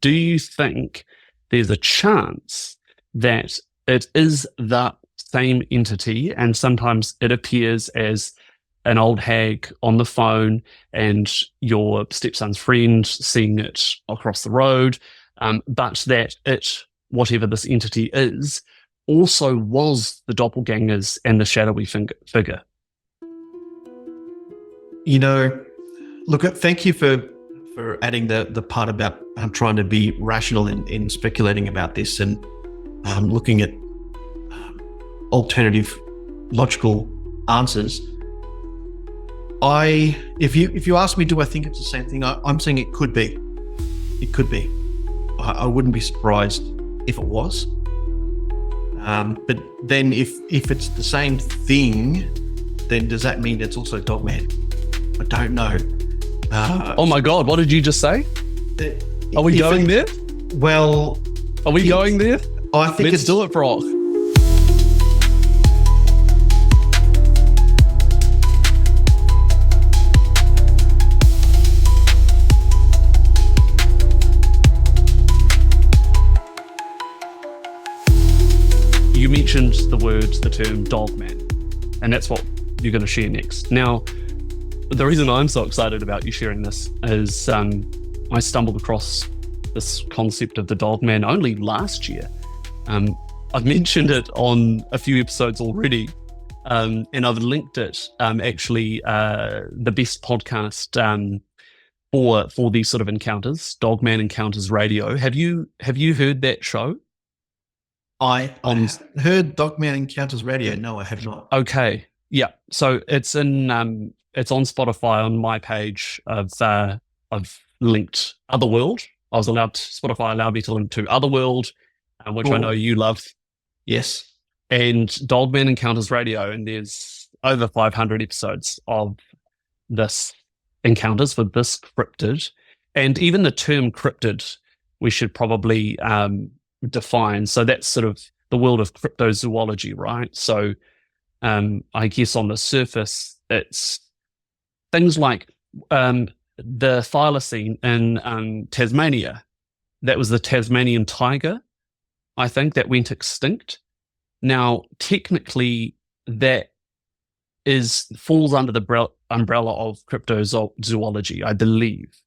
do you think there's a chance that it is the same entity, and sometimes it appears as an old hag on the phone and your stepson's friend seeing it across the road, but that it, whatever this entity is, also was the doppelgangers and the shadowy figure? Look, thank you for adding the part about trying to be rational in speculating about this and looking at alternative logical answers. If you ask me, do I think it's the same thing? I'm saying it could be. It could be. I wouldn't be surprised if it was. But then if it's the same thing, then does that mean it's also Dogman? I don't know. Oh my God, what did you just say? Are we going there? Well... Are we going there? I think Let's do it, Brock. You mentioned the term Dogman, and that's what you're going to share next. Now, the reason I'm so excited about you sharing this is I stumbled across this concept of the Dogman only last year. I've mentioned it on a few episodes already, and I've linked it, the best podcast for these sort of encounters, Dogman Encounters Radio. Have you heard that show? I heard Dogman Encounters Radio. No, I have not. Okay. Yeah. So it's it's on Spotify on my page. I've linked Otherworld. Spotify allowed me to link to Otherworld, which I know you love. Yes. And Dogman Encounters Radio. And there's over 500 episodes of this encounters for this cryptid. And even the term cryptid, we should probably define. So that's sort of the world of cryptozoology, right? So I guess on the surface, it's things like the thylacine in Tasmania. That was the Tasmanian tiger, I think, that went extinct. Now, technically, that falls under the umbrella of cryptozoology, I believe,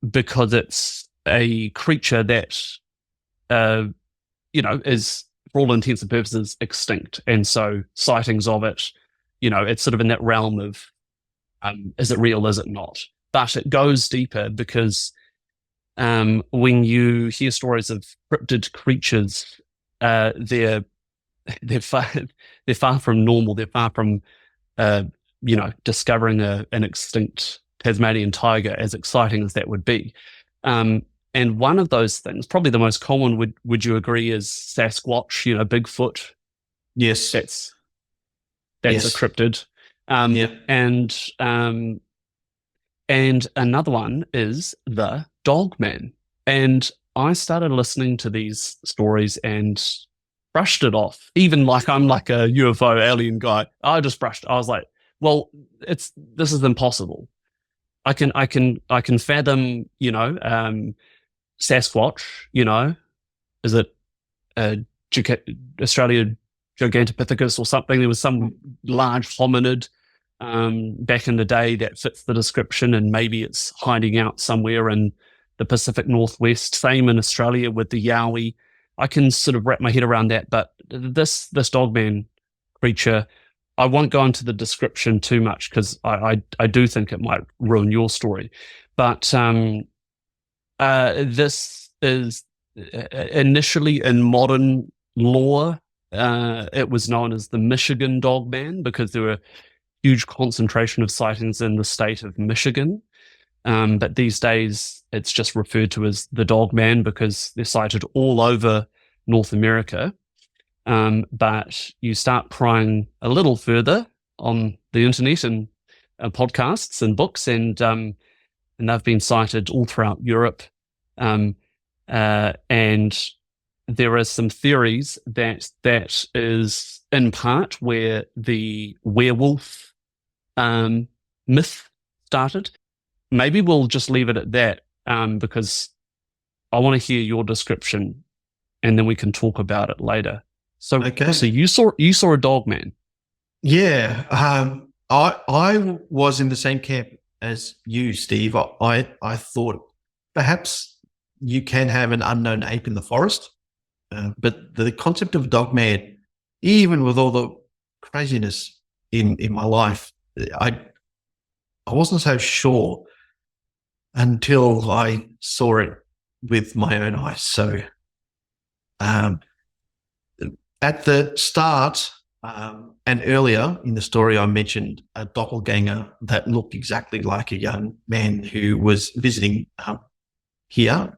because it's a creature that is, for all intents and purposes, extinct. And so sightings of it, it's sort of in that realm of, is it real, is it not? But it goes deeper because when you hear stories of cryptid creatures, they're far from normal. They're far from, discovering an extinct Tasmanian tiger, as exciting as that would be. And one of those things, probably the most common, would you agree, is Sasquatch, Bigfoot? Yes. That's yes. a cryptid. Yeah. And another one is the Dogman. And I started listening to these stories and brushed it off. Even like I'm like a UFO alien guy. I was like, well, this is impossible. I can fathom, Sasquatch, is it Australia Gigantopithecus or something? There was some large hominid back in the day that fits the description, and maybe it's hiding out somewhere in the Pacific Northwest. Same in Australia with the Yowie. I can sort of wrap my head around that, but this Dogman creature, I won't go into the description too much because I do think it might ruin your story. But this is initially in modern lore, it was known as the Michigan Dogman because there were huge concentration of sightings in the state of Michigan. But these days, it's just referred to as the Dogman because they're sighted all over North America. But you start prying a little further on the internet and podcasts and books, and they've been sighted all throughout Europe. And there are some theories that is in part where the werewolf myth started. Maybe we'll just leave it at that because I want to hear your description, and then we can talk about it later. So, Okay. so you saw a dog man. Yeah. I was in the same camp as you, Steve. I thought perhaps you can have an unknown ape in the forest, but the concept of Dogman, even with all the craziness in my life, I wasn't so sure until I saw it with my own eyes. So at the start and earlier in the story, I mentioned a doppelganger that looked exactly like a young man who was visiting here.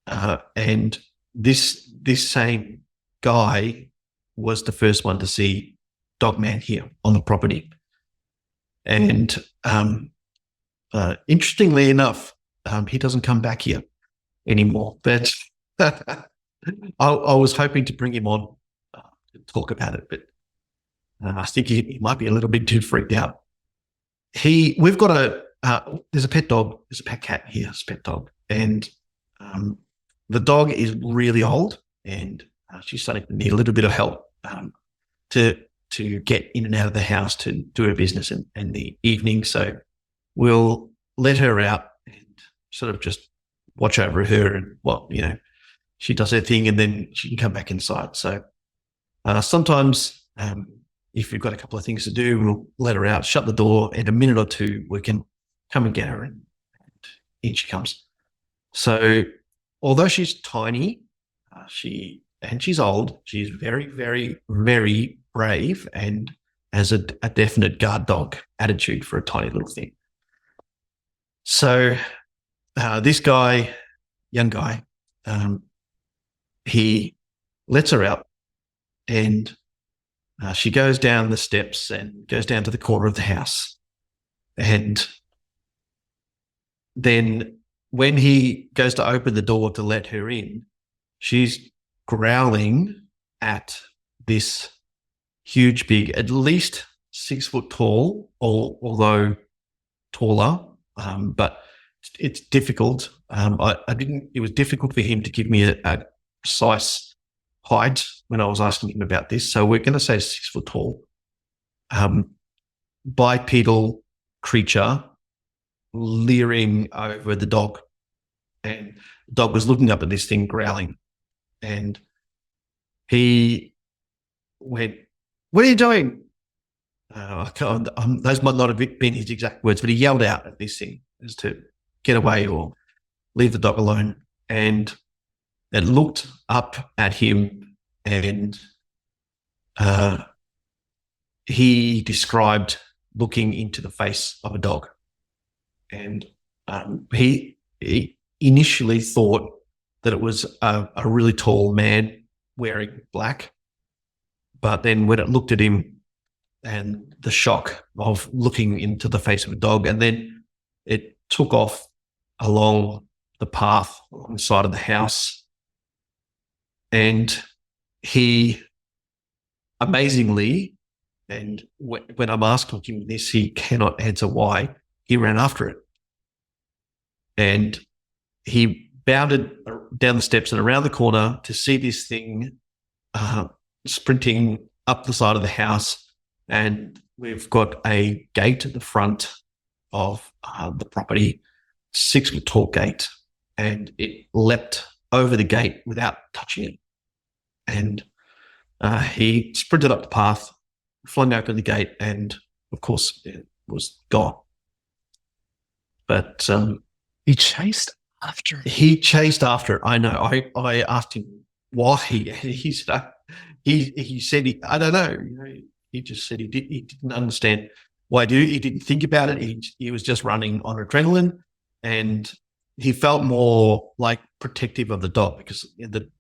And this same guy was the first one to see Dogman here on the property. And interestingly enough, he doesn't come back here anymore. But I was hoping to bring him on to talk about it, but I think he might be a little bit too freaked out. We've got there's a pet dog, there's a pet cat here, it's a pet dog, and the dog is really old, and she's starting to need a little bit of help to get in and out of the house to do her business in the evening. So we'll let her out and sort of just watch over her, and she does her thing, and then she can come back inside. So sometimes if we've got a couple of things to do, we'll let her out, shut the door, in a minute or two we can come and get her, and in she comes. So although she's tiny, she's old, she's very, very, very brave and has a definite guard dog attitude for a tiny little thing. So this guy, young guy, he lets her out, and she goes down the steps and goes down to the corner of the house. And then when he goes to open the door to let her in, she's growling at this huge, big, at least 6 foot tall, although taller, but it's difficult. It was difficult for him to give me a precise height when I was asking him about this. So we're going to say 6 foot tall, bipedal creature leering over the dog. And the dog was looking up at this thing, growling. And he went, "What are you doing?" Those might not have been his exact words, but he yelled out at this thing as to get away or leave the dog alone. And it looked up at him, and he described looking into the face of a dog. And he initially thought that it was a really tall man wearing black. But then when it looked at him, and the shock of looking into the face of a dog, and then it took off along the path along the side of the house. And he, amazingly, and when I'm asking him this, he cannot answer why, he ran after it. And he bounded down the steps and around the corner to see this thing sprinting up the side of the house. And we've got a gate at the front of the property, 6 foot tall gate, and it leapt over the gate without touching it. And he sprinted up the path, flung open the gate, and of course it was gone. But he chased after it. He chased after it. I know. I asked him why. He said, I don't know. He just said he didn't understand why. He didn't think about it. He was just running on adrenaline, and he felt more like protective of the dog, because the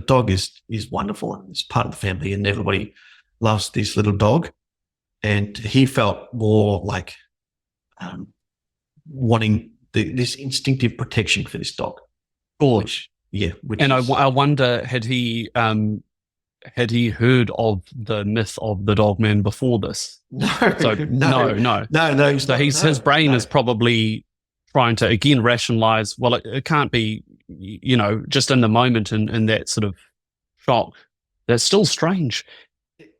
dog is wonderful and it's part of the family, and everybody loves this little dog. And he felt more like wanting this instinctive protection for this dog. I wonder, had he heard of the myth of the Dogman before this? No. So his brain is probably trying to again rationalize. Well, it can't be just in the moment and that sort of shock, that's still strange.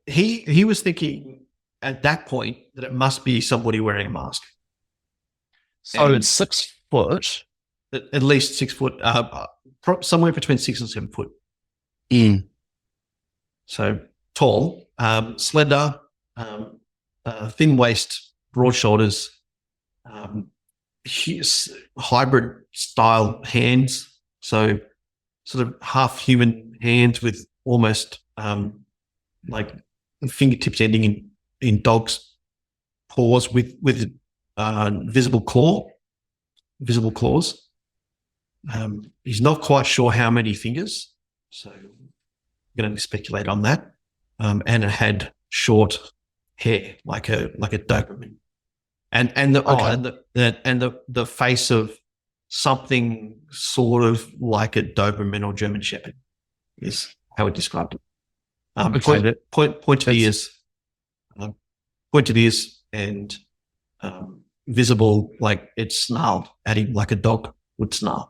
He was thinking at that point that it must be somebody wearing a mask. So it's 6 foot. At least 6 foot, somewhere between 6 and 7 foot. So tall, slender, thin waist, broad shoulders, hybrid style hands. So sort of half human hands with almost like fingertips ending in dog's paws with visible claws. He's not quite sure how many fingers, so I'm going to speculate on that. And it had short hair, like a Doberman, and the face of something sort of like a Doberman or German Shepherd is how it described it. Pointed ears, and visible, like it snarled at him like a dog would snarl.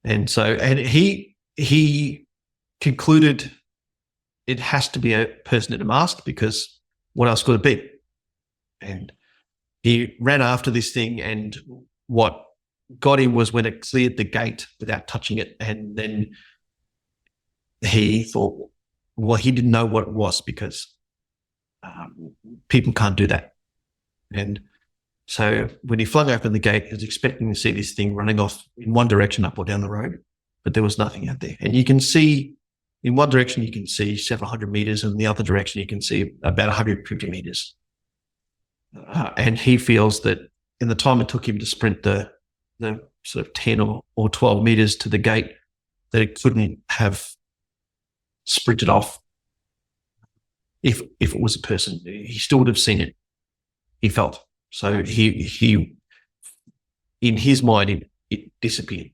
And he concluded it has to be a person in a mask, because what else could it be? And he ran after this thing, and what got him was when it cleared the gate without touching it, and then he thought, well, he didn't know what it was, because people can't do that. And so when he flung open the gate, he was expecting to see this thing running off in one direction up or down the road, but there was nothing out there. And you can see, in one direction you can see several hundred meters, and in the other direction you can see about 150 meters. And he feels that in the time it took him to sprint the sort of 10 or 12 meters to the gate, that it couldn't have sprinted off if it was a person. He still would have seen it, he felt. So he in his mind, it disappeared.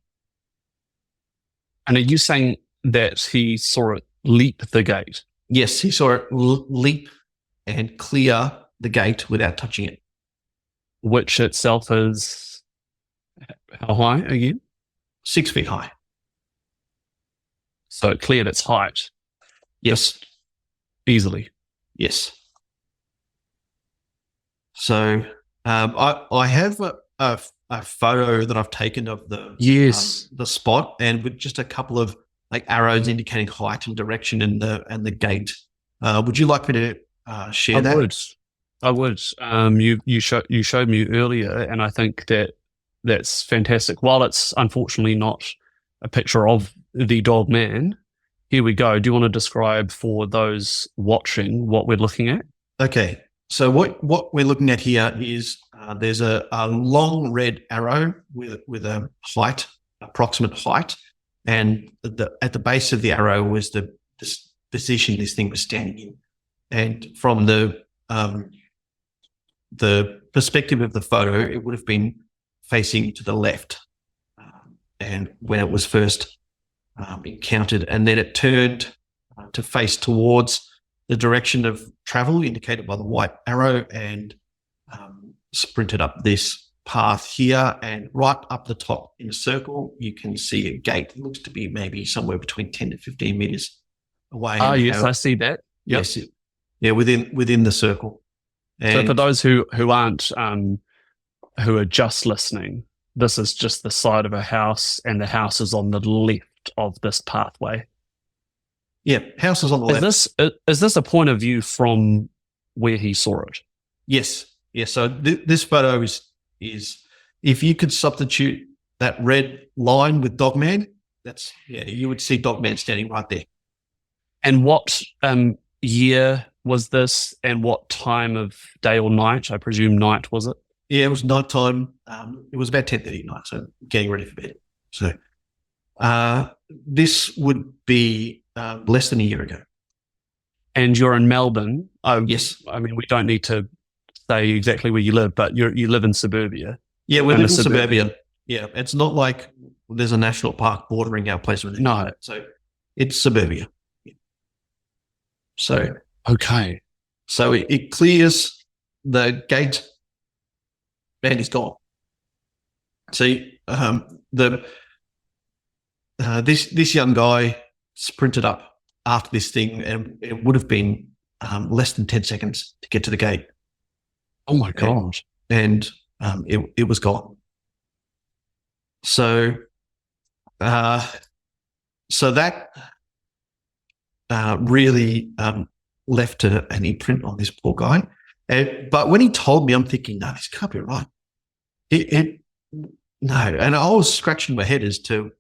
And are you saying that he saw it leap the gate? Yes, he saw it leap and clear the gate without touching it. Which itself is how high again? 6 feet high. So it cleared its height. Yes. Easily. Yes. So I have a photo that I've taken of the spot, and with just a couple of like arrows indicating height and direction and the gate. Would you like me to share that? I would. You showed me earlier, and I think that's fantastic. While it's unfortunately not a picture of the Dogman, here we go. Do you want to describe for those watching what we're looking at? Okay. So what we're looking at here is there's a long red arrow with a height, approximate height, and at the base of the arrow was the position this thing was standing in. And from the perspective of the photo, it would have been facing to the left, and when it was first encountered, and then it turned to face towards the direction of travel indicated by the white arrow, and sprinted up this path here, and right up the top in a circle you can see a gate. It looks to be maybe somewhere between 10 to 15 meters away. Oh yes, I see that. Yep. Yes, yeah, within the circle. And so for those who aren't who are just listening, this is just the side of a house, and the house is on the left of this pathway. Yeah, house is on the left. Is this a point of view from where he saw it? Yes. Yes. So this photo is if you could substitute that red line with Dogman, you would see Dogman standing right there. And what year was this, and what time of day or night? I presume night, was it? Yeah, it was nighttime. It was about 10:30 at night, so getting ready for bed. So this would be less than a year ago. And you're in Melbourne. Yes. I mean, we don't need to say exactly where you live, but you live in suburbia. Yeah, we live in suburbia. Yeah, it's not like there's a national park bordering our place. No. So it's suburbia. So okay. So it clears the gate, and it's gone. See, this young guy sprinted up after this thing, and it would have been less than 10 seconds to get to the gate. Oh my God. And it was gone. So that really left an imprint on this poor guy. But when he told me, I'm thinking, no, this can't be right. No. And I was scratching my head as to,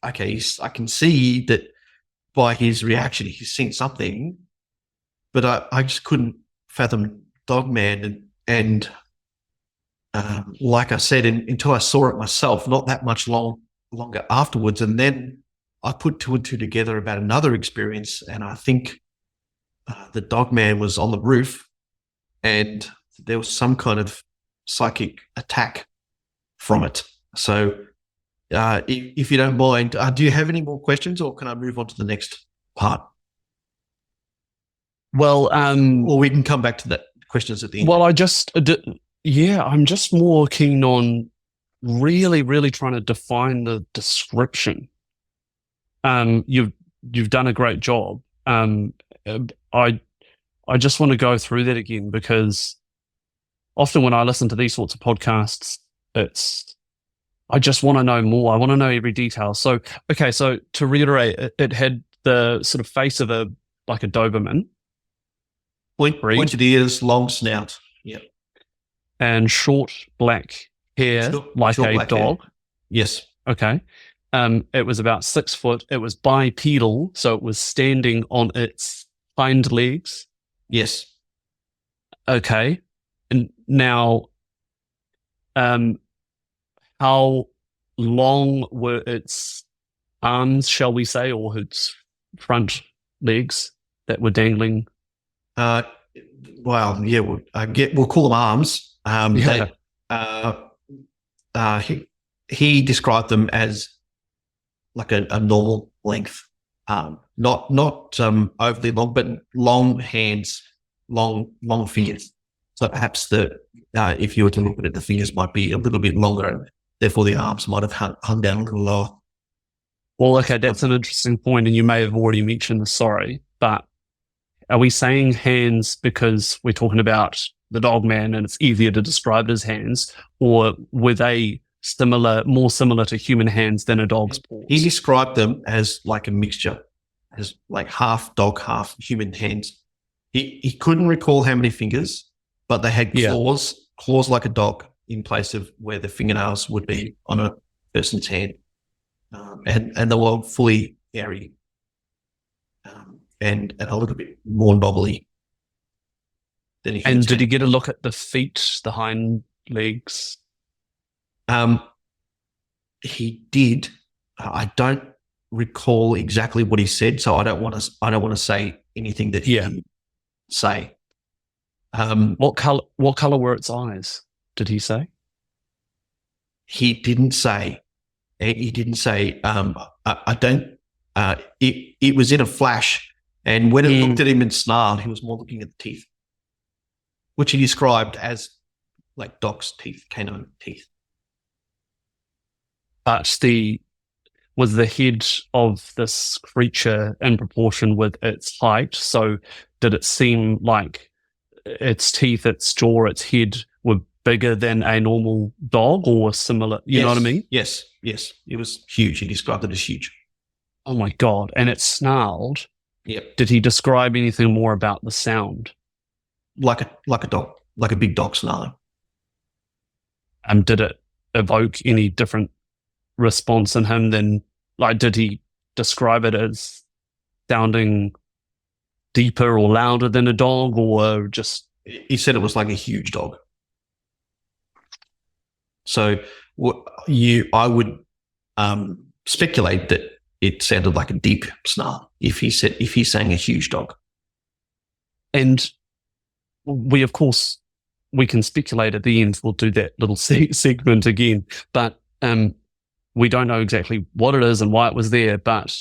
okay, I can see that by his reaction, he's seen something, but I just couldn't fathom Dogman. And like I said, until I saw it myself, not that much longer afterwards. And then I put two and two together about another experience, and I think the Dogman was on the roof, and there was some kind of psychic attack from it. So if you don't mind, do you have any more questions, or can I move on to the next part? Well, or we can come back to that questions at the end. Well, I'm just more keen on really, really trying to define the description. You've done a great job. I just want to go through that again, because often when I listen to these sorts of podcasts, I just want to know more. I want to know every detail. So, okay, so to reiterate, it had the sort of face of a Doberman. Pointed ears, long snout. Yep. And short black hair, like a dog. Hair. Yes. Okay. It was about 6 foot. It was bipedal, so it was standing on its hind legs. Yes. Okay. And now, how long were its arms, shall we say, or its front legs that were dangling? Well, yeah, we'll call them arms. Yeah. He described them as like a normal length, not overly long, but long hands, long fingers. So perhaps if you were to look at it, the fingers might be a little bit longer, and therefore the arms might have hung down a little lower. Well, okay, that's an interesting point, and you may have already mentioned this, sorry, but are we saying hands because we're talking about the Dogman and it's easier to describe it as hands, or were they more similar to human hands than a dog's paws? He described them as like a mixture, as like half dog, half human hands. He couldn't recall how many fingers, but they had claws like a dog in place of where the fingernails would be on a person's hand. And they were fully hairy and a little bit more knobbly than a human. And did he get a look at the feet, the hind legs? He did. I don't recall exactly what he said, so I don't want to say anything that he didn't say. What color were its eyes? Did he say? He didn't say. He didn't say. I don't. It was in a flash, and when it looked at him and snarled, he was more looking at the teeth, which he described as like dog's teeth, canine teeth. But was the head of this creature in proportion with its height? So did it seem like its teeth, its jaw, its head were bigger than a normal dog, or similar? You know what I mean? Yes. It was huge. He described it as huge. Oh my God. And it snarled. Yep. Did he describe anything more about the sound? Like a dog, like a big dog snarling. Did it evoke any different response in him than, like, did he describe it as sounding deeper or louder than a dog, or just? He said it was like a huge dog. So I would speculate that it sounded like a deep snarl if he's saying a huge dog. And we can speculate at the end. We'll do that little segment again, but we don't know exactly what it is and why it was there. But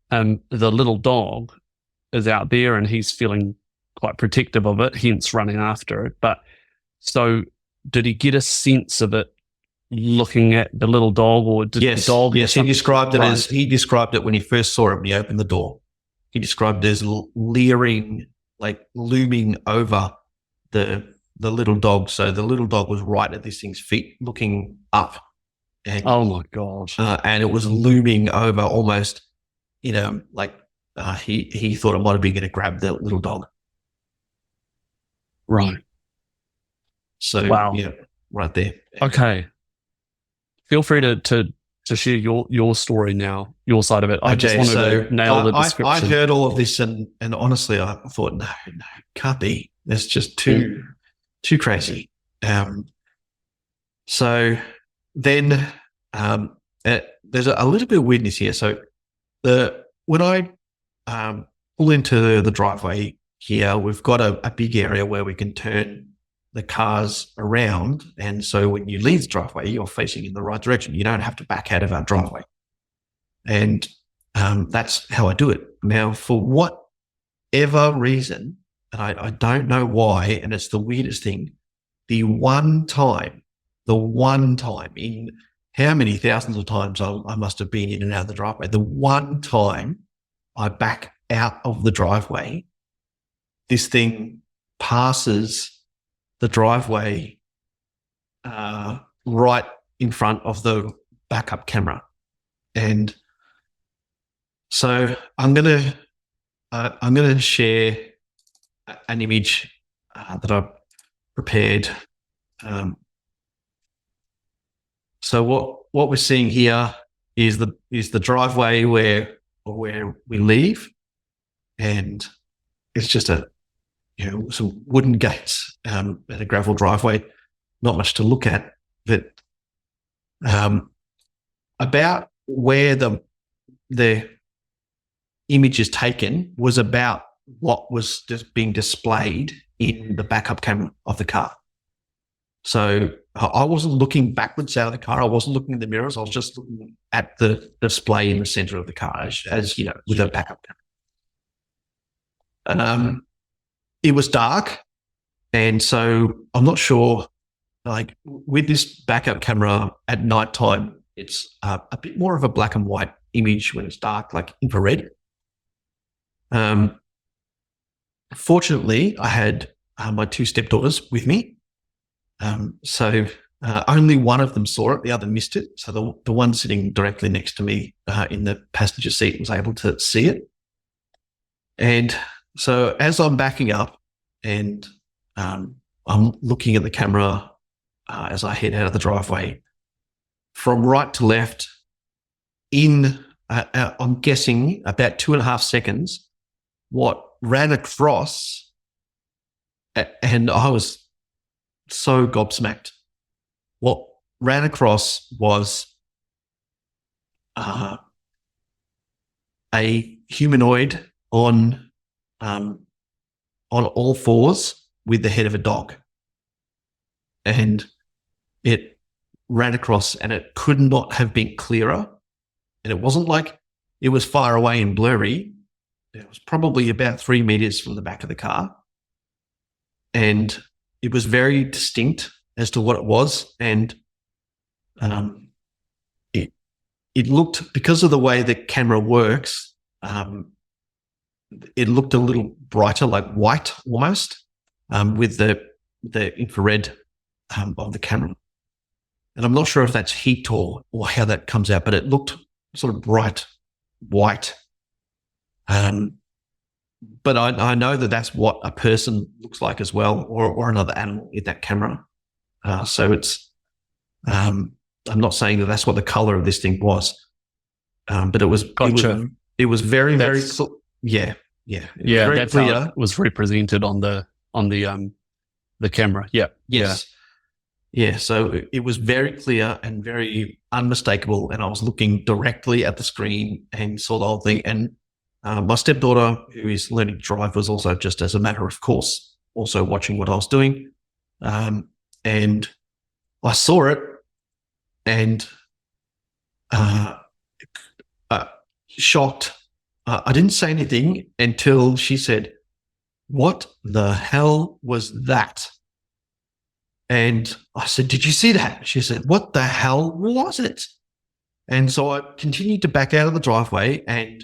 the little dog is out there and he's feeling quite protective of it, hence running after it. But so did he get a sense of it looking at the little dog, or did Yes, the dog? yes. He described it when he first saw it when he opened the door. He described it as leering, like looming over the little dog. So the little dog was right at this thing's feet, looking up. And, oh my god! And it was looming over, almost, like he thought it might have been going to grab the little dog. Right. So wow. Yeah, right there. Okay. Feel free to share your story now, your side of it. I just wanted to nail the description. I heard all of this, and honestly, I thought, no, can't be. That's just too crazy. So then there's a little bit of weirdness here. So when I pull into the driveway here, we've got a big area where we can turn the cars around. And so when you leave the driveway, you're facing in the right direction. You don't have to back out of our driveway. And that's how I do it. Now, for whatever reason, and I don't know why, and it's the weirdest thing, the one time in how many thousands of times I must have been in and out of the driveway, the one time I back out of the driveway, this thing passes the driveway right in front of the backup camera. And so I'm gonna share an image that I've prepared. So what we're seeing here is the driveway where we leave, and it's just some wooden gates and a gravel driveway. Not much to look at, but about where the image is taken was about what was just being displayed in the backup camera of the car. So I wasn't looking backwards out of the car. I wasn't looking in the mirrors. I was just looking at the display in the center of the car, as with a backup camera. It was dark, and so I'm not sure. Like with this backup camera at nighttime, it's a bit more of a black and white image when it's dark, like infrared. Fortunately, I had my two stepdaughters with me. So only one of them saw it, the other missed it. So the one sitting directly next to me in the passenger seat was able to see it. And so as I'm backing up and I'm looking at the camera as I head out of the driveway, from right to left, I'm guessing about 2.5 seconds, what ran across, and I was so gobsmacked. What ran across was a humanoid on all fours with the head of a dog, and it ran across, and it could not have been clearer. And it wasn't like it was far away and blurry. It was probably about 3 meters from the back of the car, and it was very distinct as to what it was. And it looked, because of the way the camera works, it looked a little brighter, like white almost, with the infrared of the camera. And I'm not sure if that's heat or how that comes out, but it looked sort of bright white. But I know that that's what a person looks like as well, or another animal in that camera. So it's, I'm not saying that that's what the color of this thing was, but it was, Gotcha. It was very, very, yeah. Very that's clear. how it was represented on the camera. Yeah. Yes. Yeah. So it was very clear and very unmistakable. And I was looking directly at the screen and saw the whole thing. And my stepdaughter, who is learning to drive, was also, just as a matter of course, also watching what I was doing. And I saw it, and shocked. I didn't say anything until she said, "What the hell was that?" And I said, "Did you see that?" She said, "What the hell was it?" And so I continued to back out of the driveway, and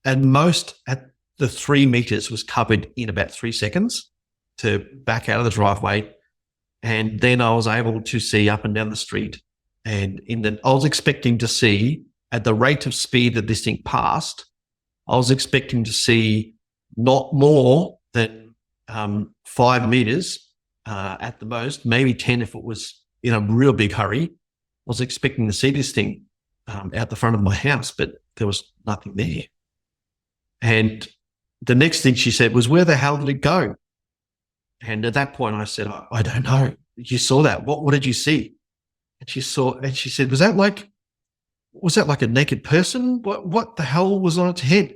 at the 3 meters was covered in about 3 seconds to back out of the driveway. And then I was able to see up and down the street. And I was expecting to see, at the rate of speed that this thing passed, I was expecting to see not more than 5 meters at the most, maybe 10 if it was in a real big hurry. I was expecting to see this thing out the front of my house, but there was nothing there. And the next thing she said was, "Where the hell did it go?" And at that point I said, I don't know. You saw that. What did you see? And she said, was that like a naked person? What the hell was on its head?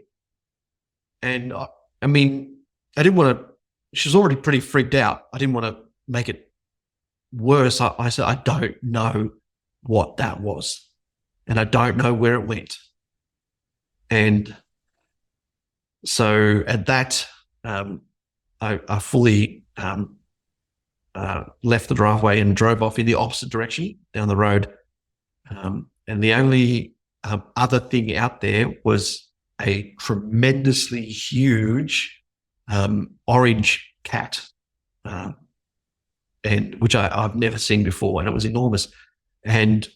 And I mean, I didn't want to, she was already pretty freaked out. I didn't want to make it worse. I said, I don't know what that was. And I don't know where it went. And so at that, I fully left the driveway and drove off in the opposite direction down the road. And the only other thing out there was a tremendously huge orange cat, and which I've never seen before, and it was enormous. And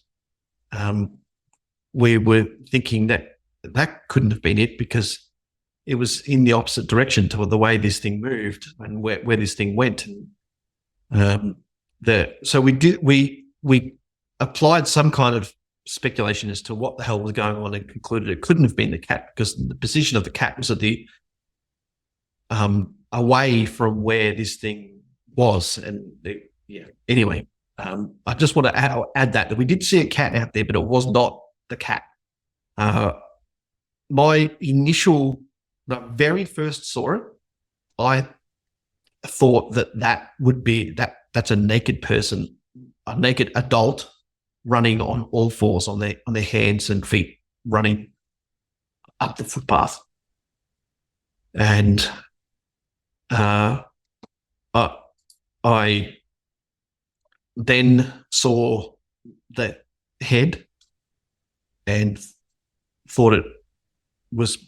we were thinking that couldn't have been it, because it was in the opposite direction to the way this thing moved and where this thing went. And so we applied some kind of speculation as to what the hell was going on, and concluded it couldn't have been the cat, because the position of the cat was at the away from where this thing was. And anyway, I just want to add that we did see a cat out there, but it was not the cat. The very first saw it, I thought that would be that's a naked person, a naked adult running on all fours on their hands and feet, running up the footpath. And I then saw the head and thought it was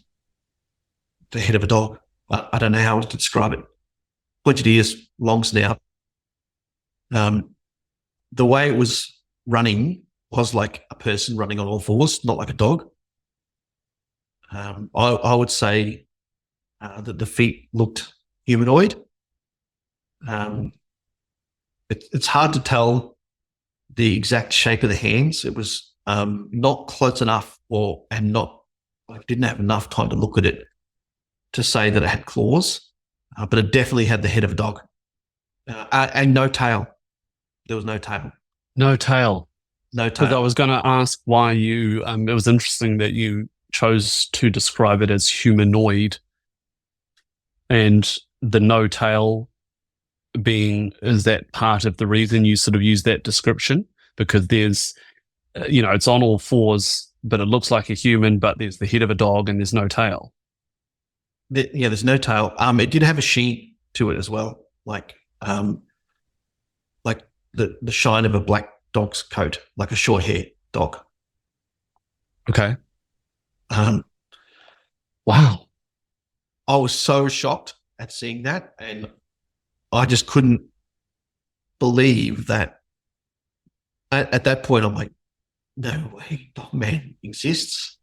the head of a dog. I don't know how to describe it. Pointed ears, long snout. The way it was running was like a person running on all fours, not like a dog. I would say that the feet looked humanoid. It's hard to tell the exact shape of the hands. It was not close enough, I didn't have enough time to look at it to say that it had claws, but it definitely had the head of a dog, and no tail. There was no tail. No tail. No tail. Because I was going to ask why you. It was interesting that you chose to describe it as humanoid, and the no tail is that part of the reason you sort of use that description? Because there's, it's on all fours, but it looks like a human, but there's the head of a dog and there's no tail. There's no tail. It did have a sheen to it as well, like the shine of a black dog's coat, like a short hair dog. Okay. Wow. I was so shocked at seeing that, and I just couldn't believe that. At that point, I'm like, no way, Dogman exists.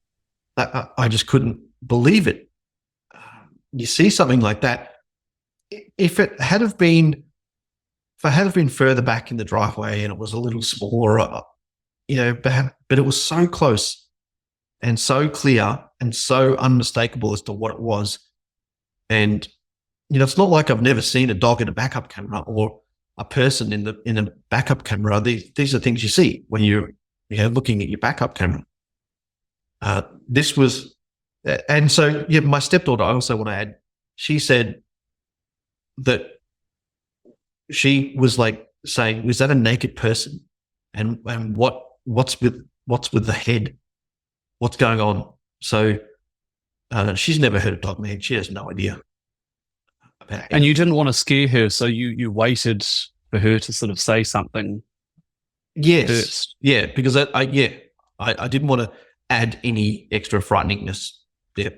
I just couldn't believe it. You see something like that. If it had have been further back in the driveway and it was a little smaller, but it was so close and so clear and so unmistakable as to what it was. And it's not like I've never seen a dog in a backup camera or a person in a backup camera. These are things you see when you're looking at your backup camera. This was, and so my stepdaughter, I also want to add, she said that she was like saying, "Was that a naked person? And what's with the head? What's going on?" So she's never heard of Dogman. She has no idea. And you didn't want to scare her, so you waited for her to sort of say something Yes. first. Yeah, because I didn't want to add any extra frighteningness there,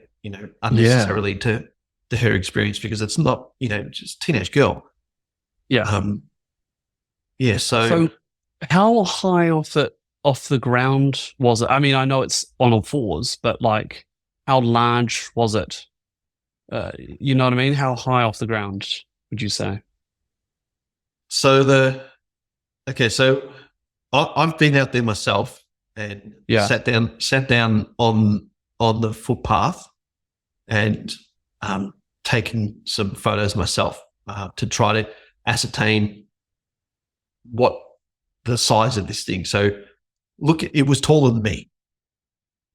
unnecessarily to her experience, because it's not, just teenage girl. Yeah. Yeah. So how high off the ground was it? I mean, I know it's on all fours, but like, how large was it? You know what I mean? How high off the ground would you say? So I've been out there myself and sat down on the footpath and taken some photos myself to try to ascertain what the size of this thing. So look, it was taller than me.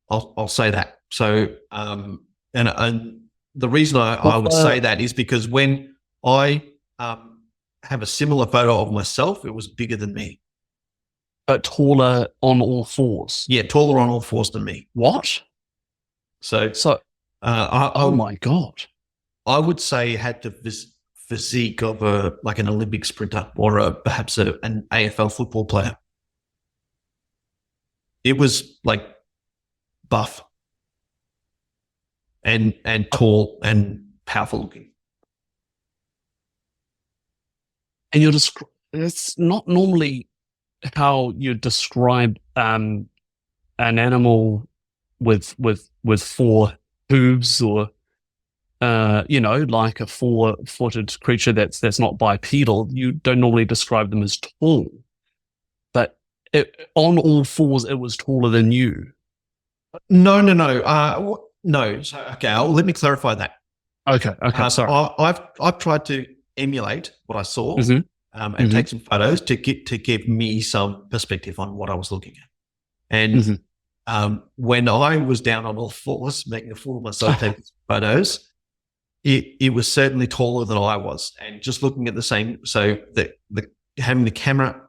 I'll say that. So and the reason I would say that is because when I have a similar photo of myself, it was bigger than me. But taller on all fours. Yeah, taller on all fours than me. What? So oh my God. I would say it had the physique of an Olympic sprinter or perhaps an AFL football player. It was like buff and tall and powerful looking. And it's not normally how you describe an animal with four hooves, or like a 4-footed creature that's not bipedal. You don't normally describe them as tall, but on all fours, it was taller than you. No. No. So, okay, let me clarify that. Okay. Sorry. I've tried to emulate what I saw. Mm-hmm. And take some photos to give me some perspective on what I was looking at. And when I was down on all fours, making a fool of myself, taking photos, it was certainly taller than I was. And just looking at the same, so having the camera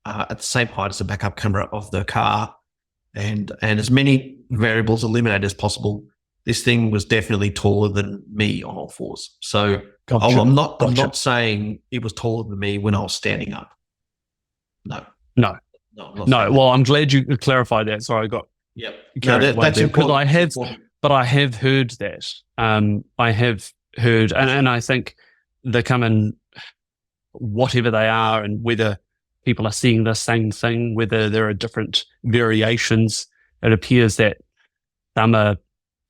at the same height as the backup camera of the car, and as many variables eliminated as possible, this thing was definitely taller than me on all fours. So gotcha. I'm not saying it was taller than me when I was standing up. No. Well, I'm glad you clarified that. Sorry, I got carried away that's there, important. But I have heard that. I have heard, and I think they come in whatever they are, and whether people are seeing the same thing, whether there are different variations. It appears that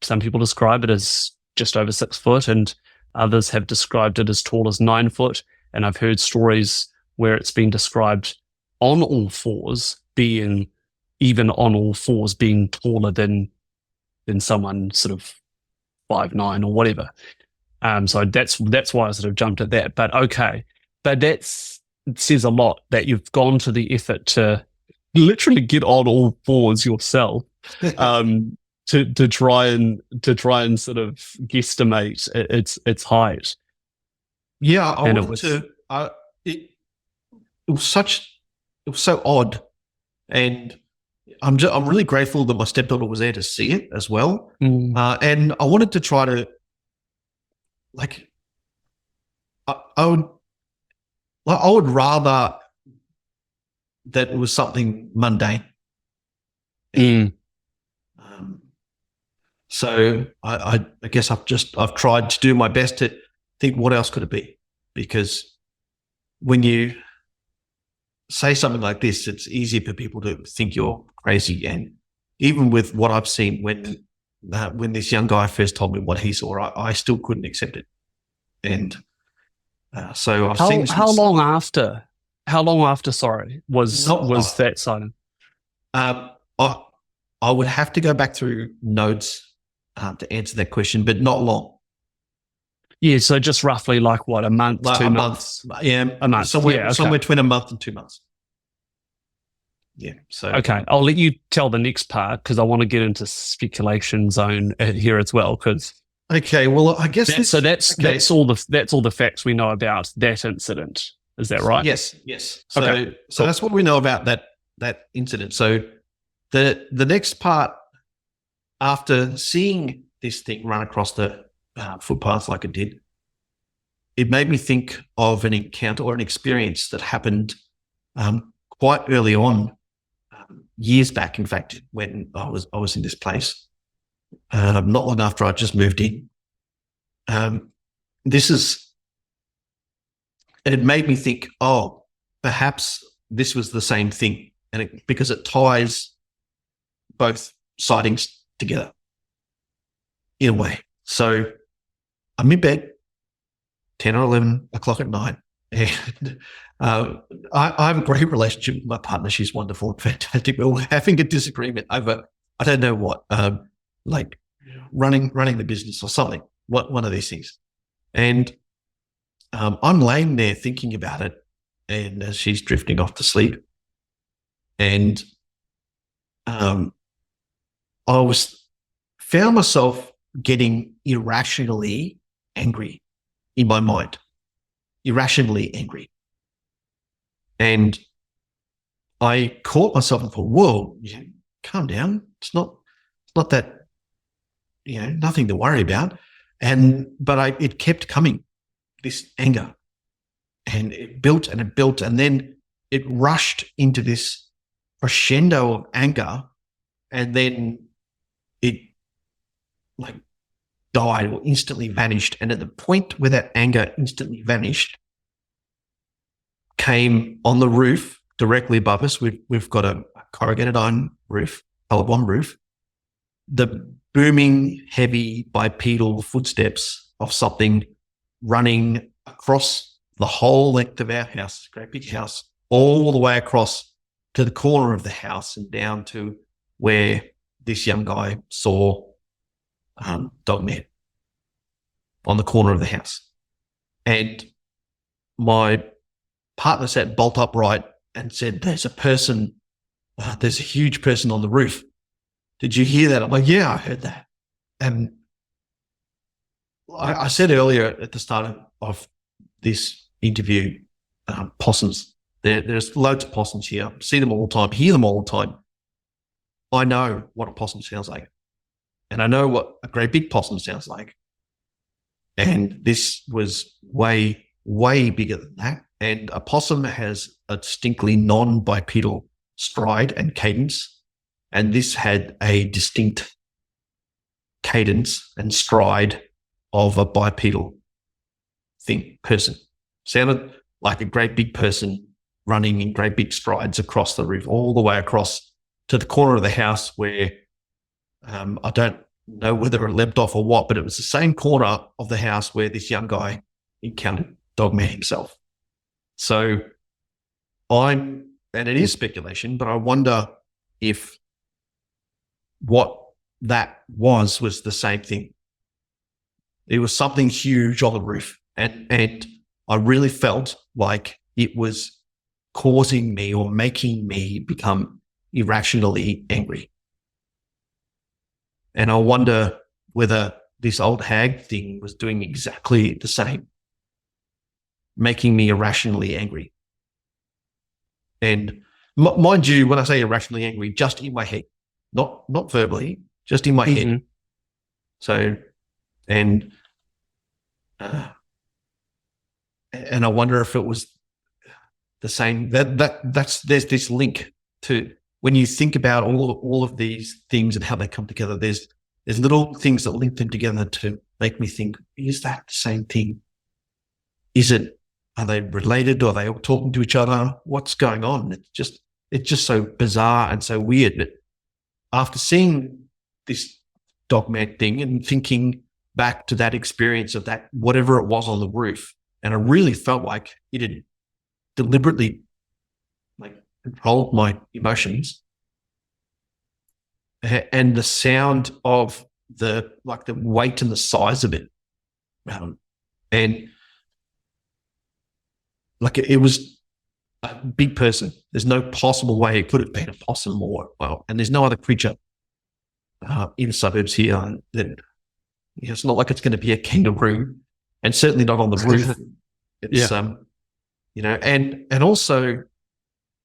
some people describe it as just over 6 foot, and others have described it as tall as 9 foot. And I've heard stories where it's been described on all fours being taller than someone sort of 5'9" or whatever. So that's why I sort of jumped at that. But okay, but it says a lot that you've gone to the effort to literally get on all fours yourself. To try and sort of guesstimate its height. Yeah, it was so odd, and I'm really grateful that my stepdaughter was there to see it as well. And I wanted to try to, like, I would rather that it was something mundane. So I guess I've tried to do my best to think, what else could it be? Because when you say something like this, it's easy for people to think you're crazy. And even with what I've seen, when this young guy first told me what he saw, I still couldn't accept it. And so I've seen. How long after? Sorry, was that sighting? I would have to go back through notes to answer that question, but not long. Yeah, so just roughly like what, a month, 2 months? Yeah, a month. Somewhere between a month and 2 months. Yeah. So okay, I'll let you tell the next part because I want to get into speculation zone here as well. Because okay, well, I guess that's all the facts we know about that incident. Is that right? Yes. So that's what we know about that incident. So the next part, after seeing this thing run across the footpath like it did, it made me think of an encounter or an experience that happened quite early on, years back, in fact, when I was in this place, not long after I just moved in. And it made me think, oh, perhaps this was the same thing, because it ties both sightings together in a way. So I'm in bed, 10 or 11 o'clock at night, and I have a great relationship with my partner. She's wonderful and fantastic. But we're having a disagreement over, I don't know what, like running the business or something, one of these things. And I'm laying there thinking about it, and as she's drifting off to sleep, and I found myself getting irrationally angry in my mind, irrationally angry. And I caught myself and thought, whoa, calm down. It's not that, nothing to worry about. But it kept coming, this anger, and it built and it built, and then it rushed into this crescendo of anger, and then it like died or instantly vanished. And at the point where that anger instantly vanished, came on the roof directly above us. We've got a corrugated iron roof, colour-bomb roof. The booming, heavy bipedal footsteps of something running across the whole length of our house, great big house, all the way across to the corner of the house and down to where this young guy saw Dogman on the corner of the house. And my partner sat bolt upright and said, there's a huge person on the roof. Did you hear that? I'm like, yeah, I heard that. And I said earlier at the start of this interview, possums. There's loads of possums here. See them all the time, hear them all the time. I know what a possum sounds like. And I know what a great big possum sounds like. And this was way, way bigger than that. And a possum has a distinctly non-bipedal stride and cadence. And this had a distinct cadence and stride of a bipedal person. Sounded like a great big person running in great big strides across the roof, all the way across to the corner of the house where I don't know whether it leapt off or what, but it was the same corner of the house where this young guy encountered Dogman himself. So and it is speculation, but I wonder if what that was the same thing. It was something huge on the roof, and I really felt like it was causing me or making me become irrationally angry. And I wonder whether this old hag thing was doing exactly the same, making me irrationally angry. And mind you, when I say irrationally angry, just in my head, not verbally, just in my head. So, and I wonder if it was the same. There's this link to when you think about all of these things and how they come together. There's little things that link them together to make me think: is that the same thing? Are they related? Or are they all talking to each other? What's going on? It's just so bizarre and so weird. But after seeing this Dogman thing and thinking back to that experience of that, whatever it was on the roof, and I really felt like it had deliberately controlled my emotions, and the sound of the weight and the size of it, and it was a big person. There's no possible way it could have been a possum and there's no other creature in the suburbs here that it's not like it's going to be a kangaroo, and certainly not on the roof. It's and also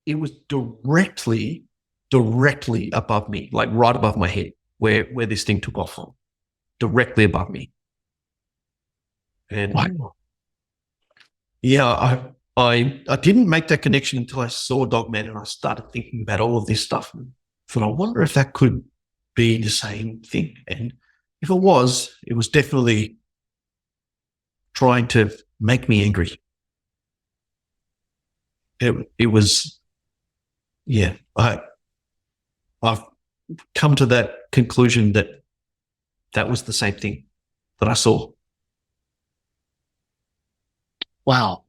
it was directly above me, like right above my head, where this thing took off from, directly above me. And wow. Yeah, I didn't make that connection until I saw Dogman and I started thinking about all of this stuff. And thought, I wonder if that could be the same thing. And if it was definitely trying to make me angry. It was, yeah. I've come to that conclusion that was the same thing that I saw. Wow.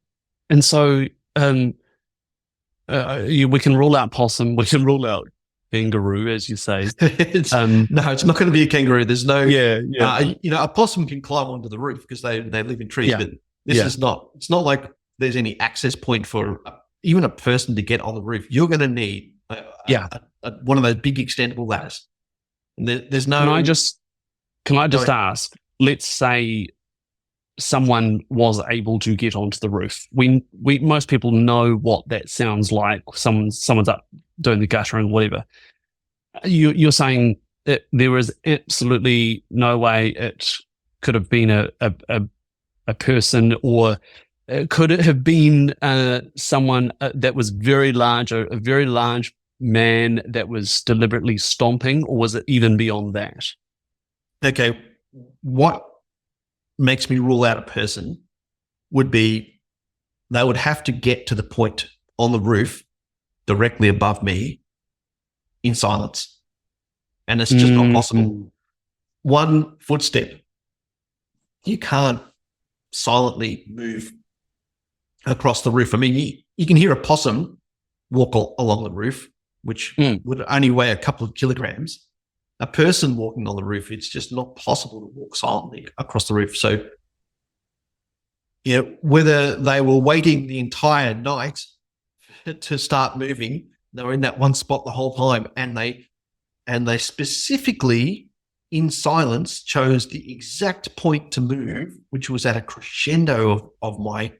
And so we can rule out possum, we can rule out kangaroo, as you say. No, it's not going to be a kangaroo. There's no, yeah. A possum can climb onto the roof because they live in trees, Yeah. but this is not. It's not like there's any access point for even a person to get on the roof. You're going to need one of those big extendable ladders. And there's no. Can I just ask? Let's say someone was able to get onto the roof. We most people know what that sounds like. Someone's up doing the guttering or whatever. You're saying that there is absolutely no way it could have been a person, or could it have been someone that was very large, a very large man that was deliberately stomping, or was it even beyond that? Okay, what makes me rule out a person would be they would have to get to the point on the roof directly above me in silence. And it's just not possible. One footstep, you can't silently move across the roof. I mean, you can hear a possum walk along the roof, which would only weigh a couple of kilograms. A person walking on the roof, it's just not possible to walk silently across the roof. So, whether they were waiting the entire night to start moving, they were in that one spot the whole time, and they specifically, in silence, chose the exact point to move, which was at a crescendo of my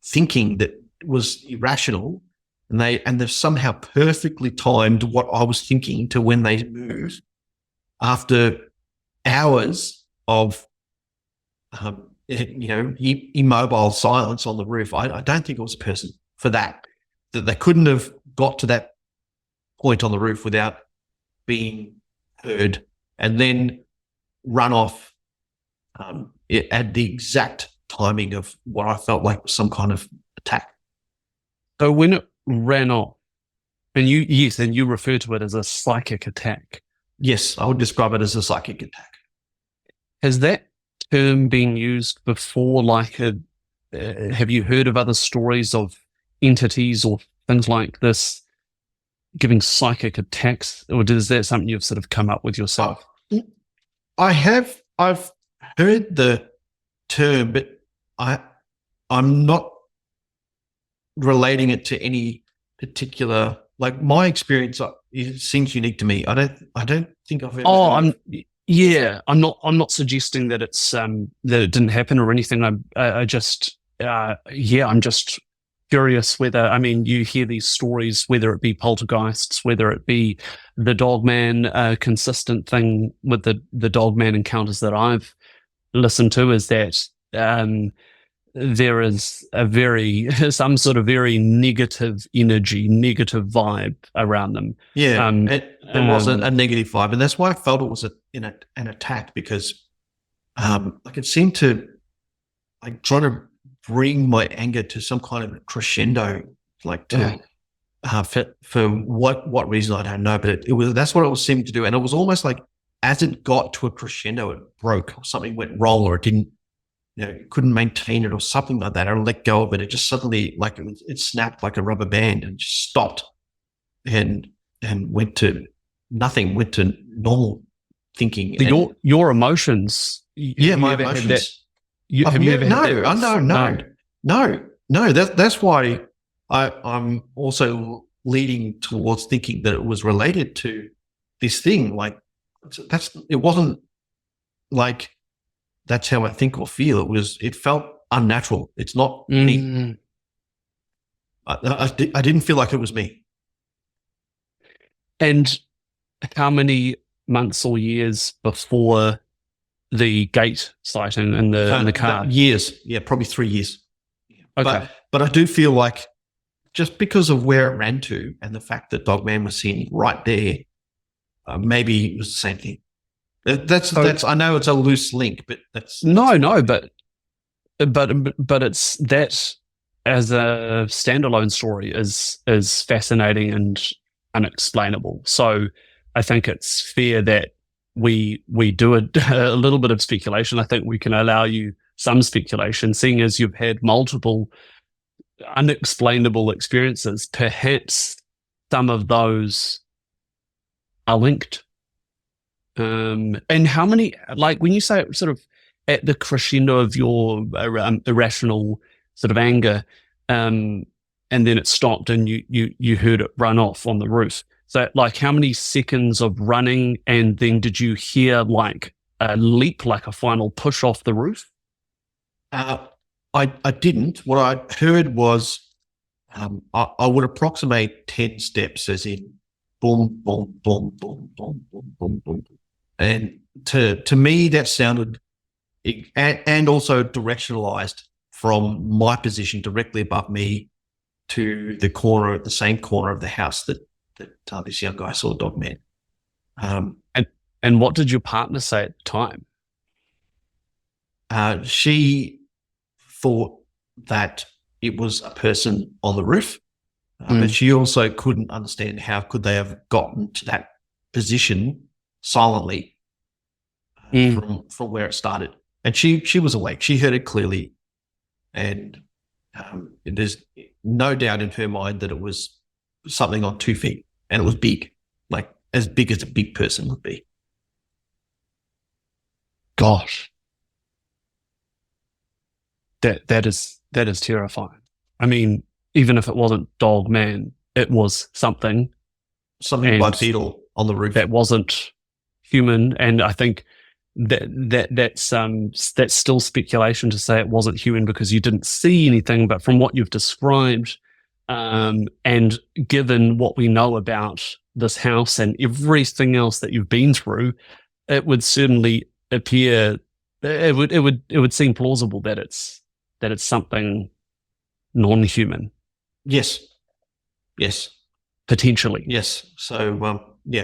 thinking that was irrational. And they've somehow perfectly timed what I was thinking to when they moved after hours of, immobile silence on the roof. I don't think it was a person for that they couldn't have got to that point on the roof without being heard and then run off at the exact timing of what I felt like was some kind of attack. So when it ran off, and you refer to it as a psychic attack. Yes, I would describe it as a psychic attack. Has that term been used before? Like, have you heard of other stories of entities or things like this giving psychic attacks, or is that something you've sort of come up with yourself? I've heard the term, but I'm not relating it to any particular, like, my experience it seems unique to me. I don't think I've ever. I'm not suggesting that it's that it didn't happen or anything. I'm just curious whether, I mean, you hear these stories, whether it be poltergeists, whether it be the Dogman. Consistent thing with the Dogman encounters that I've listened to is that there is some sort of very negative energy, negative vibe around them. Yeah, there was a negative vibe, and that's why I felt it was an attack, because it seemed to try to bring my anger to some kind of crescendo, for what reason I don't know, but that's what it was seeming to do, and it was almost like as it got to a crescendo, it broke, or something went wrong, or it didn't. Couldn't maintain it or something like that, or let go of it. It just suddenly, it snapped like a rubber band and just stopped and went to nothing, went to normal thinking. Your emotions. My emotions. Have you ever had that? No. That's why I'm also leading towards thinking that it was related to this thing. It wasn't like, that's how I think or feel. It felt unnatural. It's not me. I didn't feel like it was me. And how many months or years before the gate sighting in the car? Years. Yeah, probably 3 years. Okay. But I do feel like just because of where it ran to and the fact that Dogman was seen right there, maybe it was the same thing. That's I know it's a loose link, but that's but it's that as a standalone story is fascinating and unexplainable. So I think it's fair that we do a little bit of speculation. I think we can allow you some speculation, seeing as you've had multiple unexplainable experiences. Perhaps some of those are linked. And how many, like when you say it sort of at the crescendo of your irrational sort of anger, and then it stopped and you heard it run off on the roof. So like how many seconds of running, and then did you hear like a leap, like a final push off the roof? I didn't. What I heard was I would approximate 10 steps, as in boom, boom, boom, boom, boom, boom, boom, boom. And to me, that sounded, and also directionalized from my position directly above me to the same corner of the house that this young guy saw Dogman. And what did your partner say at the time? She thought that it was a person on the roof, but she also couldn't understand how could they have gotten to that position silently from where it started. And she was awake. She heard it clearly. And there's no doubt in her mind that it was something on 2 feet, and it was big, like as big as a big person would be. Gosh. That is terrifying. I mean, even if it wasn't Dogman, it was something Bipedal on the roof that wasn't human. And I think that's still speculation to say it wasn't human because you didn't see anything. But from what you've described, and given what we know about this house and everything else that you've been through, it would certainly appear. It would seem plausible that it's something non-human. Yes. Potentially. Yes. So,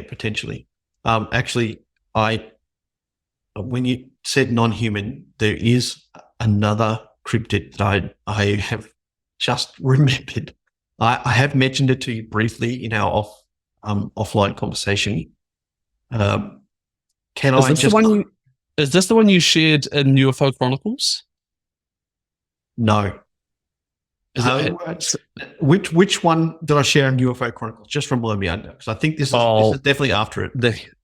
potentially. Actually, when you said non-human, there is another cryptid that I have just remembered. I have mentioned it to you briefly in our offline conversation. Is this the one you shared in UFO Chronicles? No. Which one did I share in UFO Chronicles? Just remind me, because I think this is definitely after it.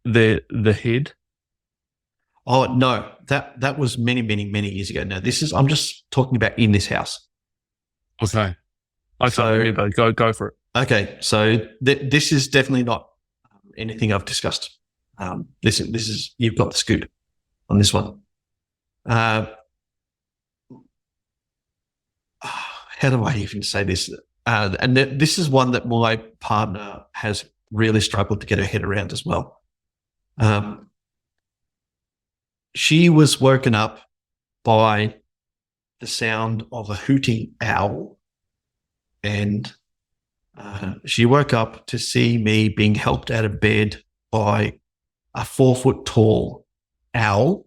The head. Oh no, that was many years ago. No, I'm just talking about in this house. Okay. Go for it. Okay, so this is definitely not anything I've discussed. This is you've got the scoop on this one. How do I even say this? And this is one that my partner has really struggled to get her head around as well. She was woken up by the sound of a hooting owl, and she woke up to see me being helped out of bed by a 4-foot tall owl